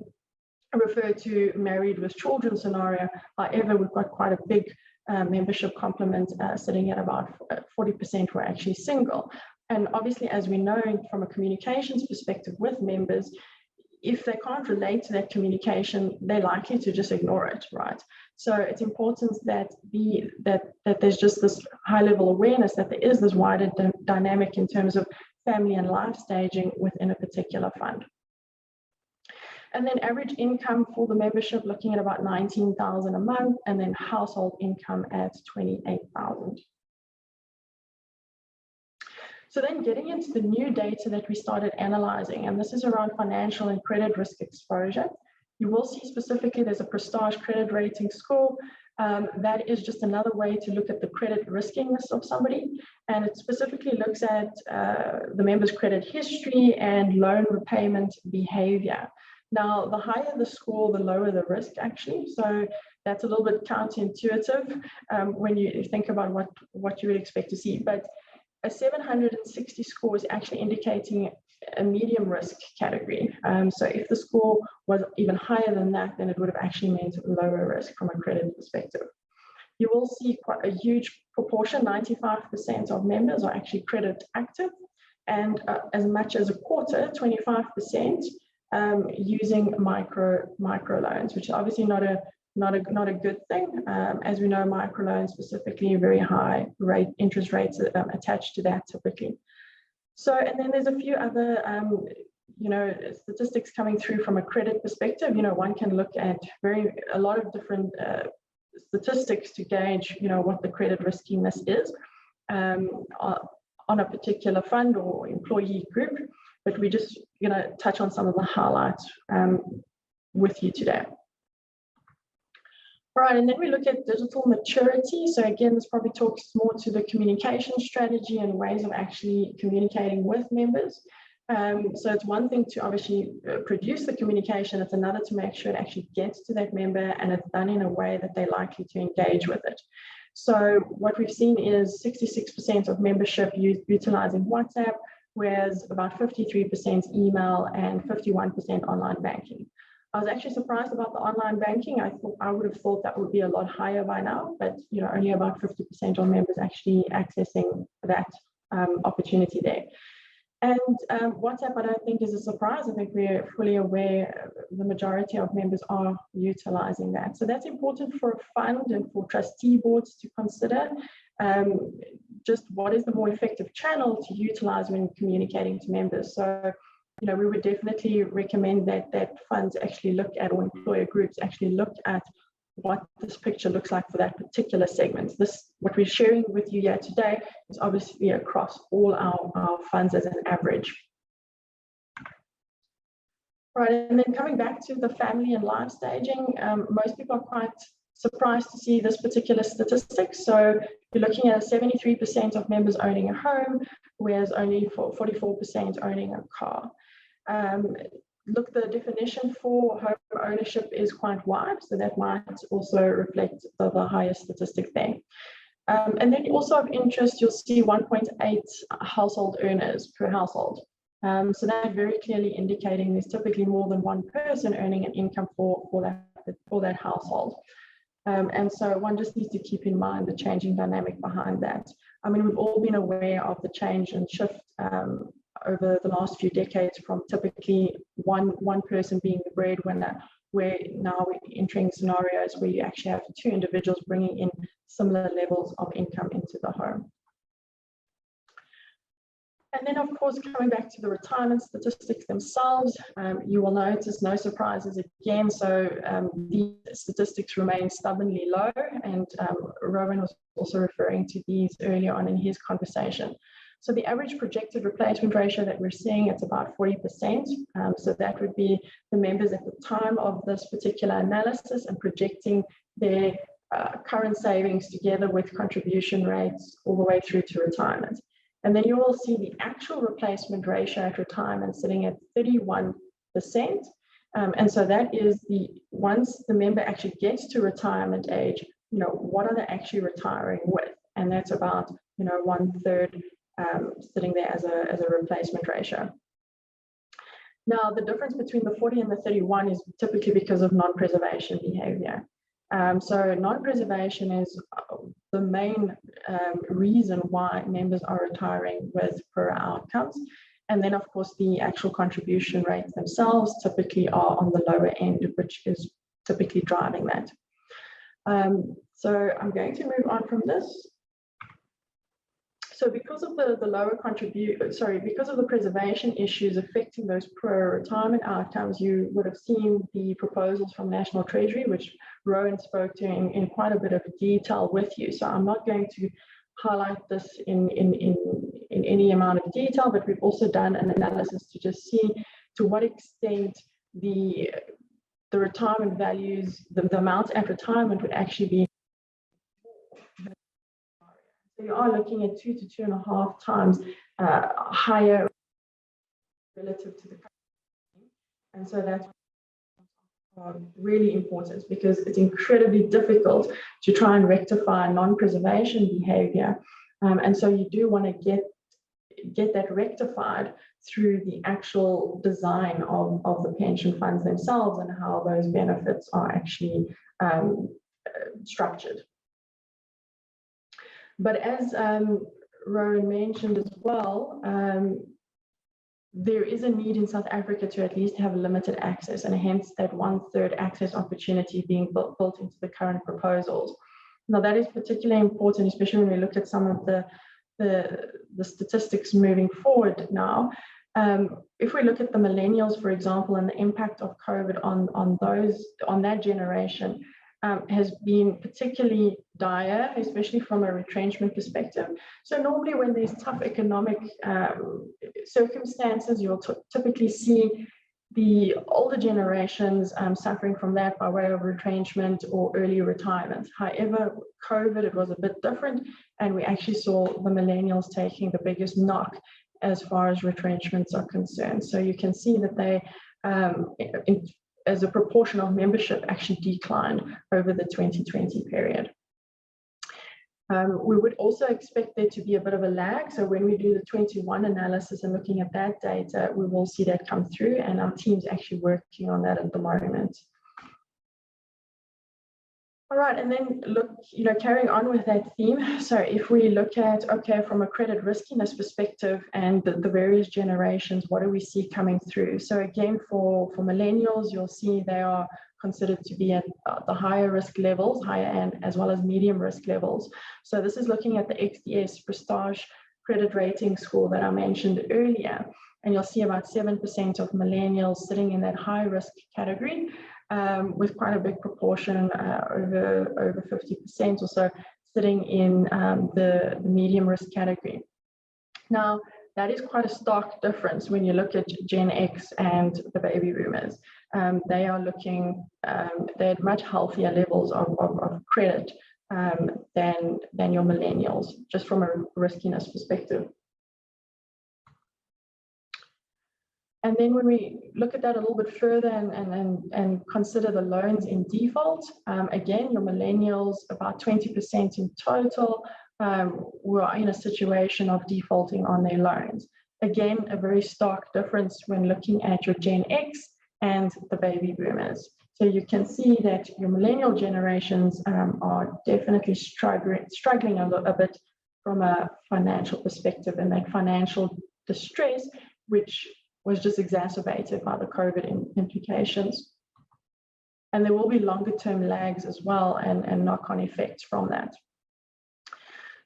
Speaker 6: refer to married with children scenario. However, we've got quite a big membership complement sitting at about 40% who are actually single. And obviously, as we know from a communications perspective with members, if they can't relate to that communication, they're likely to just ignore it, right? So it's important that there's just this high level awareness that there is this wider dynamic in terms of family and life staging within a particular fund. And then average income for the membership looking at about 19,000 a month, and then household income at 28,000. So then getting into the new data that we started analyzing, and this is around financial and credit risk exposure. You will see specifically there's a Prestige credit rating score. That is just another way to look at the credit riskiness of somebody. And it specifically looks at the member's credit history and loan repayment behavior. Now, the higher the score, the lower the risk actually. So that's a little bit counterintuitive when you think about what you would expect to see. But a 760 score is actually indicating a medium risk category. So if the score was even higher than that, then it would have actually meant lower risk from a credit perspective. You will see quite a huge proportion, 95% of members are actually credit active, and as much as a quarter, 25%, using micro loans, which is obviously not a good thing. As we know, microloans specifically, very high interest rates attached to that typically. So, and then there's a few other, statistics coming through from a credit perspective. One can look at a lot of different statistics to gauge, what the credit riskiness is on a particular fund or employee group. But we just touch on some of the highlights with you today. All right, and then we look at digital maturity. So again, this probably talks more to the communication strategy and ways of actually communicating with members. So it's one thing to obviously produce the communication, it's another to make sure it actually gets to that member and it's done in a way that they're likely to engage with it. So what we've seen is 66% of membership utilizing WhatsApp, whereas about 53% email and 51% online banking. I was actually surprised about the online banking. I would have thought that would be a lot higher by now, but only about 50% of members actually accessing that opportunity there. And WhatsApp, I don't think is a surprise. I think we're fully aware the majority of members are utilizing that. So that's important for a fund and for trustee boards to consider. Just what is the more effective channel to utilize when communicating to members. So, we would definitely recommend that funds actually look at, or employer groups actually look at what this picture looks like for that particular segment. What we're sharing with you here today is obviously across all our funds as an average. Right, and then coming back to the family and life staging, most people are quite surprised to see this particular statistic. So you're looking at 73% of members owning a home, whereas only 44% owning a car. Look, the definition for home ownership is quite wide, so that might also reflect the higher statistic there. And then also of interest, you'll see 1.8 household earners per household. So that very clearly indicating there's typically more than one person earning an income for that household. And so one just needs to keep in mind the changing dynamic behind that. I mean, we've all been aware of the change and shift over the last few decades from typically one person being the breadwinner, where now we're entering scenarios where you actually have two individuals bringing in similar levels of income into the home. And then, of course, coming back to the retirement statistics themselves, you will notice no surprises again. So these statistics remain stubbornly low, and Rowan was also referring to these earlier on in his conversation. So the average projected replacement ratio that we're seeing, it's about 40%. So that would be the members at the time of this particular analysis and projecting their current savings together with contribution rates all the way through to retirement. And then you will see the actual replacement ratio at retirement sitting at 31%. And so that is once the member actually gets to retirement age, what are they actually retiring with? And that's about, 1/3 sitting there as a replacement ratio. Now, the difference between the 40 and the 31 is typically because of non-preservation behavior. So non-preservation is the main reason why members are retiring with poorer outcomes. And then, of course, the actual contribution rates themselves typically are on the lower end, which is typically driving that. So I'm going to move on from this. So because of the lower because of the preservation issues affecting those poorer retirement outcomes, you would have seen the proposals from National Treasury, which Rowan spoke to in quite a bit of detail with you. So I'm not going to highlight this in any amount of detail, but we've also done an analysis to just see to what extent the retirement values, the amounts at retirement would actually be. So you are looking at 2 to 2.5 times higher relative to the current. And so that's really important because it's incredibly difficult to try and rectify non-preservation behavior. And so you do want to get that rectified through the actual design of the pension funds themselves and how those benefits are actually structured. But as Rowan mentioned as well, there is a need in South Africa to at least have limited access, and hence that 1/3 access opportunity being built into the current proposals. Now that is particularly important, especially when we look at some of the statistics moving forward now. If we look at the millennials, for example, and the impact of COVID on that generation, has been particularly dire, especially from a retrenchment perspective. So normally when there's tough economic circumstances, you'll typically see the older generations suffering from that by way of retrenchment or early retirement. However, COVID, it was a bit different, and we actually saw the millennials taking the biggest knock as far as retrenchments are concerned. So you can see that they, as a proportion of membership, actually declined over the 2020 period. We would also expect there to be a bit of a lag. So when we do the 21 analysis and looking at that data, we will see that come through, and our team's actually working on that at the moment. All right, and then look, carrying on with that theme. So if we look at, okay, from a credit riskiness perspective and the various generations, what do we see coming through? So again, for millennials, you'll see they are considered to be at the higher risk levels, higher and as well as medium risk levels. So this is looking at the XDS Prestige credit rating score that I mentioned earlier. And you'll see about 7% of millennials sitting in that high risk category, with quite a big proportion, over 50% or so, sitting in the medium risk category. Now, that is quite a stark difference when you look at Gen X and the baby boomers. They are looking, they're at much healthier levels of credit than your millennials, just from a riskiness perspective. And then when we look at that a little bit further and consider the loans in default, again, your millennials, about 20% in total, were in a situation of defaulting on their loans. Again, a very stark difference when looking at your Gen X and the baby boomers. So you can see that your millennial generations are definitely struggling a bit from a financial perspective, and that financial distress, which was just exacerbated by the COVID implications. And there will be longer term lags as well, and knock-on effects from that.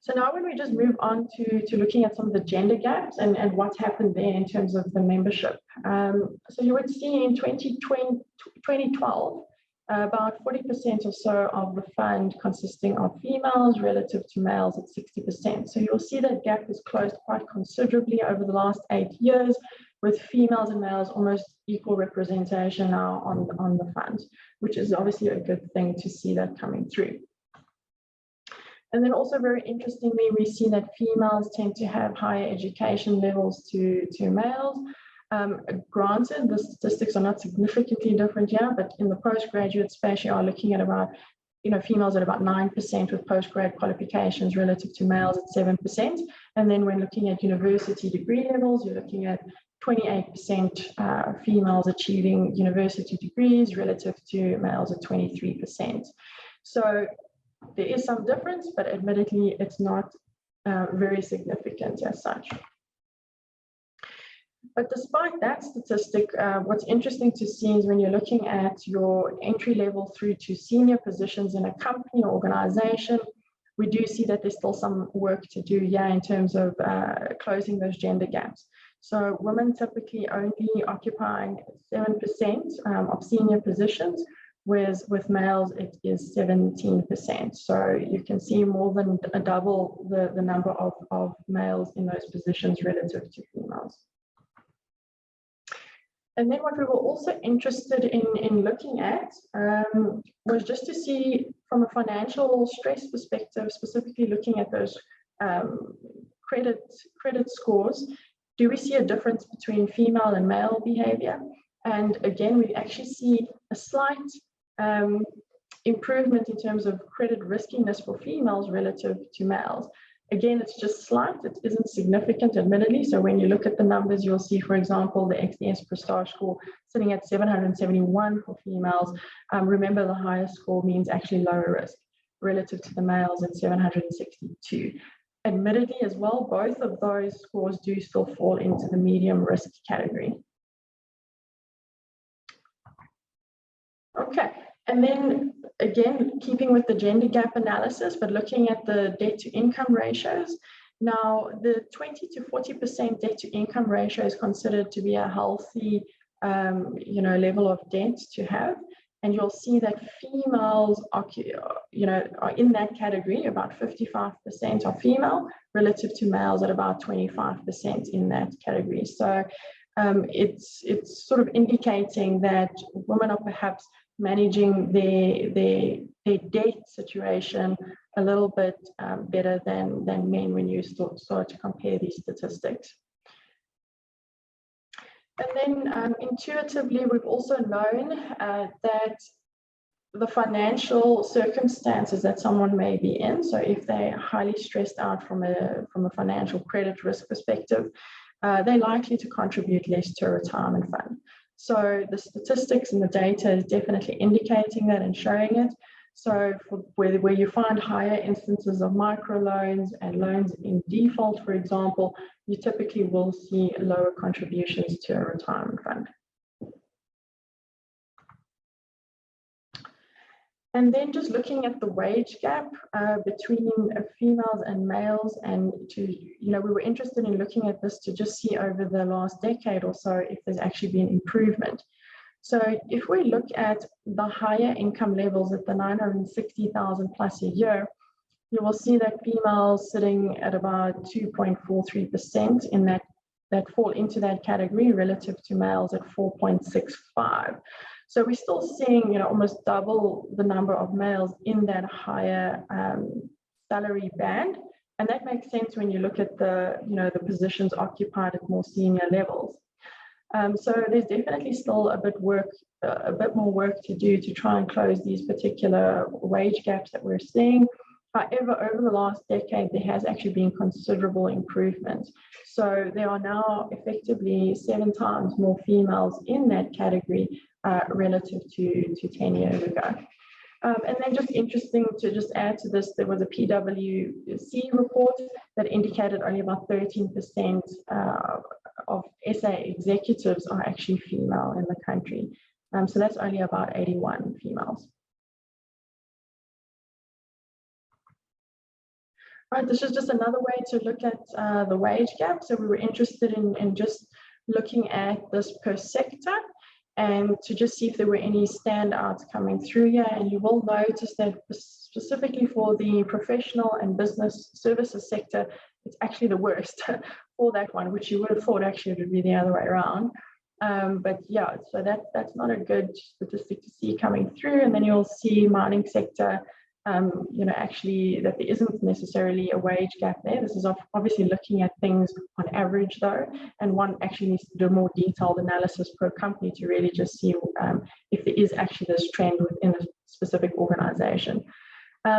Speaker 6: So now when we just move on to looking at some of the gender gaps and what's happened there in terms of the membership. So you would see in 2012, about 40% or so of the fund consisting of females relative to males at 60%. So you'll see that gap has closed quite considerably over the last 8 years, with females and males almost equal representation now on the fund, which is obviously a good thing to see that coming through. And then also very interestingly, we see that females tend to have higher education levels to males. Granted, the statistics are not significantly different here, but in the postgraduate space, you are looking at about, females at about 9% with postgrad qualifications relative to males at 7%. And then when looking at university degree levels, you're looking at 28% females achieving university degrees relative to males at 23%. So there is some difference, but admittedly, it's not very significant as such. But despite that statistic, what's interesting to see is when you're looking at your entry level through to senior positions in a company or organization, we do see that there's still some work to do here in terms of closing those gender gaps. So women typically only occupying 7% of senior positions, whereas with males it is 17%. So you can see more than double the number of males in those positions relative to females. And then what we were also interested in looking at was just to see from a financial stress perspective, specifically looking at those credit scores, do we see a difference between female and male behavior? And again, we actually see a slight improvement in terms of credit riskiness for females relative to males. Again, it's just slight, it isn't significant, admittedly. So when you look at the numbers, you'll see, for example, the XDS Prestige score sitting at 771 for females. Remember, the highest score means actually lower risk relative to the males at 762. Admittedly as well, both of those scores do still fall into the medium risk category. Okay, and then again, keeping with the gender gap analysis, but looking at the debt to income ratios. Now, the 20 to 40% debt to income ratio is considered to be a healthy, level of debt to have. And you'll see that females are in that category. About 55% are female relative to males at about 25% in that category. So it's sort of indicating that women are perhaps managing their debt situation a little bit better than men when you start to compare these statistics. And then intuitively, we've also known that the financial circumstances that someone may be in. So if they're highly stressed out from a financial credit risk perspective, they're likely to contribute less to a retirement fund. So the statistics and the data is definitely indicating that and showing it. So where you find higher instances of microloans and loans in default, for example, you typically will see lower contributions to a retirement fund. And then just looking at the wage gap between females and males, and we were interested in looking at this to just see over the last decade or so if there's actually been improvement. So if we look at the higher income levels at the 960,000 plus a year, you will see that females sitting at about 2.43% in that fall into that category relative to males at 4.65. So we're still seeing, almost double the number of males in that higher salary band. And that makes sense when you look at the positions occupied at more senior levels. So there's definitely still a bit more work to do to try and close these particular wage gaps that we're seeing. However, over the last decade, there has actually been considerable improvement. So there are now effectively 7 times more females in that category relative to 10 years ago. And then just interesting to just add to this, there was a PwC report that indicated only about 13% of SA executives are actually female in the country. So that's only about 81 females. Right, this is just another way to look at the wage gap. So we were interested in just looking at this per sector and to just see if there were any standouts coming through here. And you will notice that specifically for the professional and business services sector, it's actually the worst for that one, which you would have thought actually it would be the other way around. But yeah, so that's not a good statistic to see coming through. And then you'll see mining sector, actually that there isn't necessarily a wage gap there. This is obviously looking at things on average though, and one actually needs to do a more detailed analysis per company to really just see if there is actually this trend within a specific organization.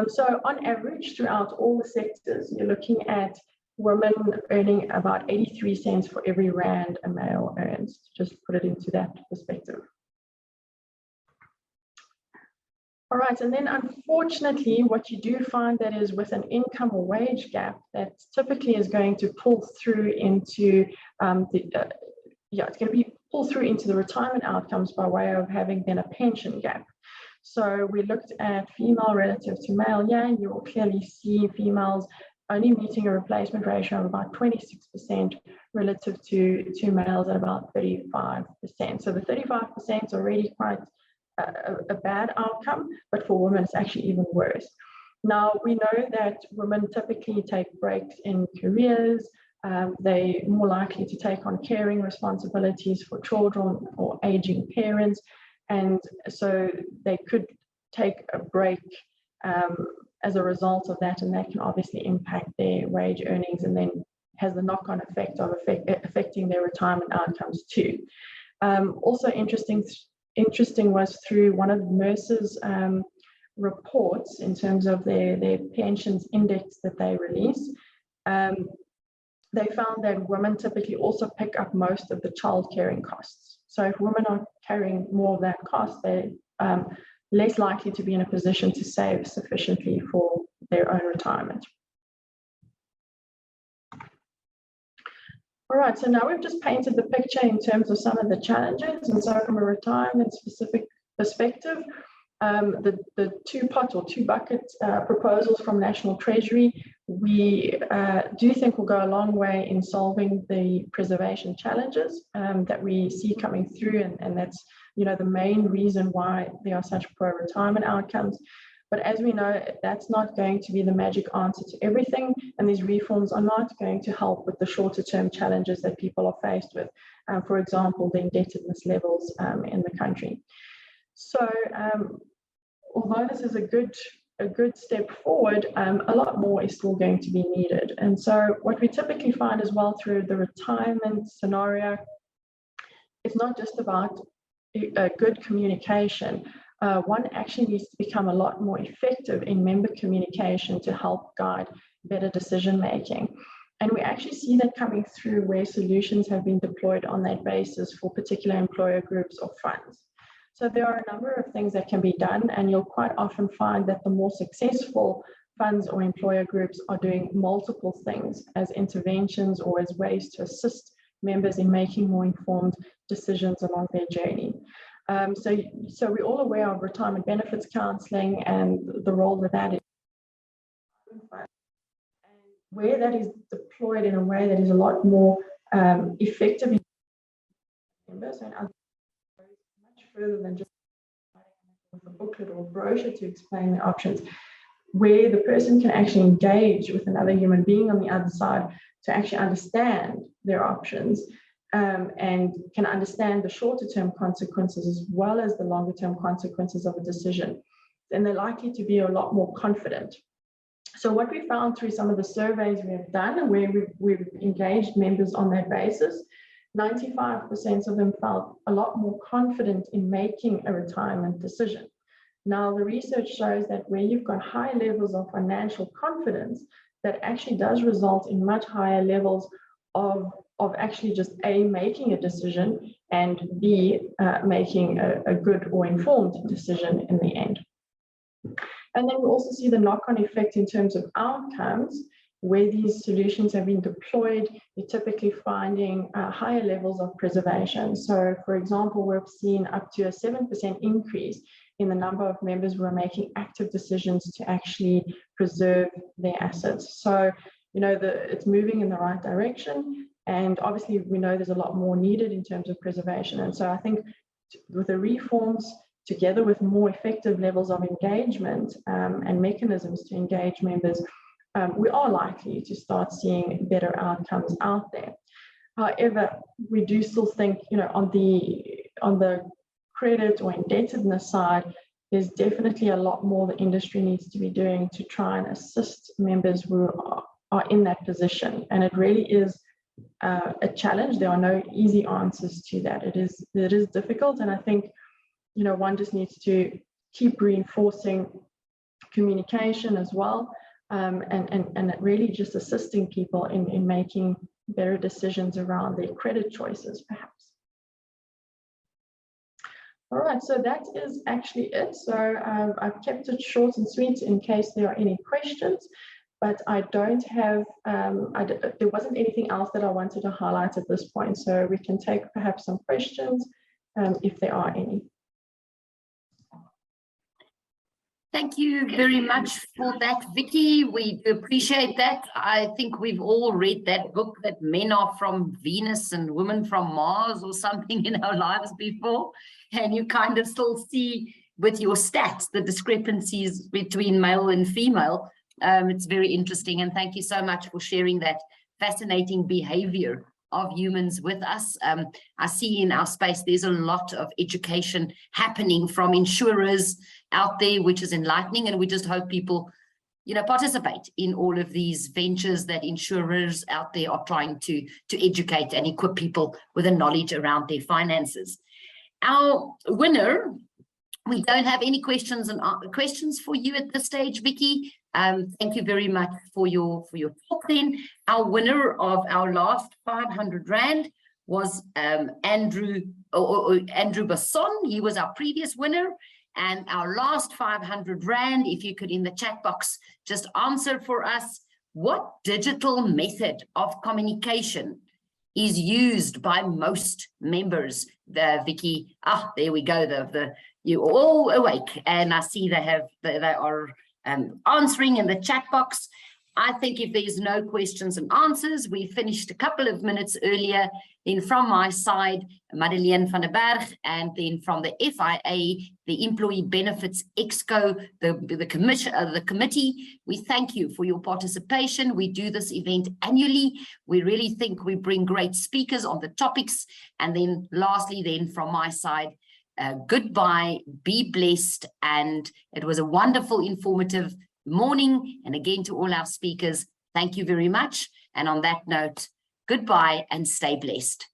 Speaker 6: So on average throughout all the sectors, you're looking at women earning about 83 cents for every rand a male earns, to just put it into that perspective. All right, and then unfortunately, what you do find that is with an income or wage gap, that typically is going to pull through into it's going to be pulled through into the retirement outcomes by way of having then a pension gap. So we looked at female relative to male, and you will clearly see females only meeting a replacement ratio of about 26% relative to males at about 35%. So the 35% is already quite a bad outcome, but for women it's actually even worse. Now we know that women typically take breaks in careers, they're more likely to take on caring responsibilities for children or aging parents, and so they could take a break as a result of that, and that can obviously impact their wage earnings and then has the knock-on effect of affecting their retirement outcomes too. Also interesting was through one of Mercer's reports in terms of their pensions index that they release. They found that women typically also pick up most of the child caring costs. So if women are carrying more of that cost, they're less likely to be in a position to save sufficiently for their own retirement. All right, so now we've just painted the picture in terms of some of the challenges. And so from a retirement specific perspective, the two-pot or two-bucket proposals from National Treasury, we do think will go a long way in solving the preservation challenges that we see coming through, and that's the main reason why there are such poor retirement outcomes. But as we know, that's not going to be the magic answer to everything, and these reforms are not going to help with the shorter term challenges that people are faced with. For example, the indebtedness levels in the country. So although this is a good step forward, a lot more is still going to be needed. And so what we typically find as well through the retirement scenario, it's not just about good communication. one actually needs to become a lot more effective in member communication to help guide better decision making. And we actually see that coming through where solutions have been deployed on that basis for particular employer groups or funds. So there are a number of things that can be done, and you'll quite often find that the more successful funds or employer groups are doing multiple things as interventions or as ways to assist members in making more informed decisions along their journey. So we're all aware of retirement benefits counselling and the role that is. Where that is deployed in a way that is a lot more effective in members and much further than just a booklet or brochure to explain the options, where the person can actually engage with another human being on the other side to actually understand their options and can understand the shorter term consequences as well as the longer term consequences of a decision. Then they're likely to be a lot more confident. So what we found through some of the surveys we have done and where we've engaged members on that basis, 95% of them felt a lot more confident in making a retirement decision. Now, the research shows that where you've got high levels of financial confidence, that actually does result in much higher levels of actually just A, making a decision, and B, making a good or informed decision in the end. And then we also see the knock-on effect in terms of outcomes. Where these solutions have been deployed, you're typically finding higher levels of preservation. So, for example, we've seen up to a 7% increase in the number of members who are making active decisions to actually preserve their assets. So, you know, it's moving in the right direction. And obviously, we know there's a lot more needed in terms of preservation. And so I think with the reforms, together with more effective levels of engagement and mechanisms to engage members, we are likely to start seeing better outcomes out there. However, we do still think, you know, on the credit or indebtedness side, there's definitely a lot more the industry needs to be doing to try and assist members who are in that position. And it really is a challenge. There are no easy answers to that. It is difficult, and I think, you know, one just needs to keep reinforcing communication as well, and really just assisting people in making better decisions around their credit choices, perhaps. All right, so that is actually it. So I've kept it short and sweet in case there are any questions, but I don't have, there wasn't anything else that I wanted to highlight at this point. So we can take perhaps some questions if there are any.
Speaker 2: Thank you very much for that, Vicky. We appreciate that. I think we've all read that book, that Men Are From Venus and Women From Mars or something in our lives before. And you kind of still see with your stats the discrepancies between male and female. It's very interesting. And thank you so much for sharing that fascinating behavior of humans with us. I see in our space there's a lot of education happening from insurers out there, which is enlightening, and we just hope people, you know, participate in all of these ventures that insurers out there are trying to educate and equip people with the knowledge around their finances. Our winner, we don't have any questions for you at this stage, Vicky. Thank you very much for your talk then. Our winner of our last 500 Rand was Andrew Basson. He was our previous winner. And our last 500 Rand, if you could in the chat box just answer for us, what digital method of communication is used by most members? Vicky, there we go. You're all awake, and I see they are answering in the chat box. I think if there's no questions and answers, we finished a couple of minutes earlier. Then from my side, Madeleine van der Berg, and then from the FIA, the Employee Benefits Exco, the committee, we thank you for your participation. We do this event annually. We really think we bring great speakers on the topics. And then lastly, then from my side, goodbye, be blessed, and it was a wonderful, informative morning. And again, to all our speakers, thank you very much. And on that note, goodbye and stay blessed.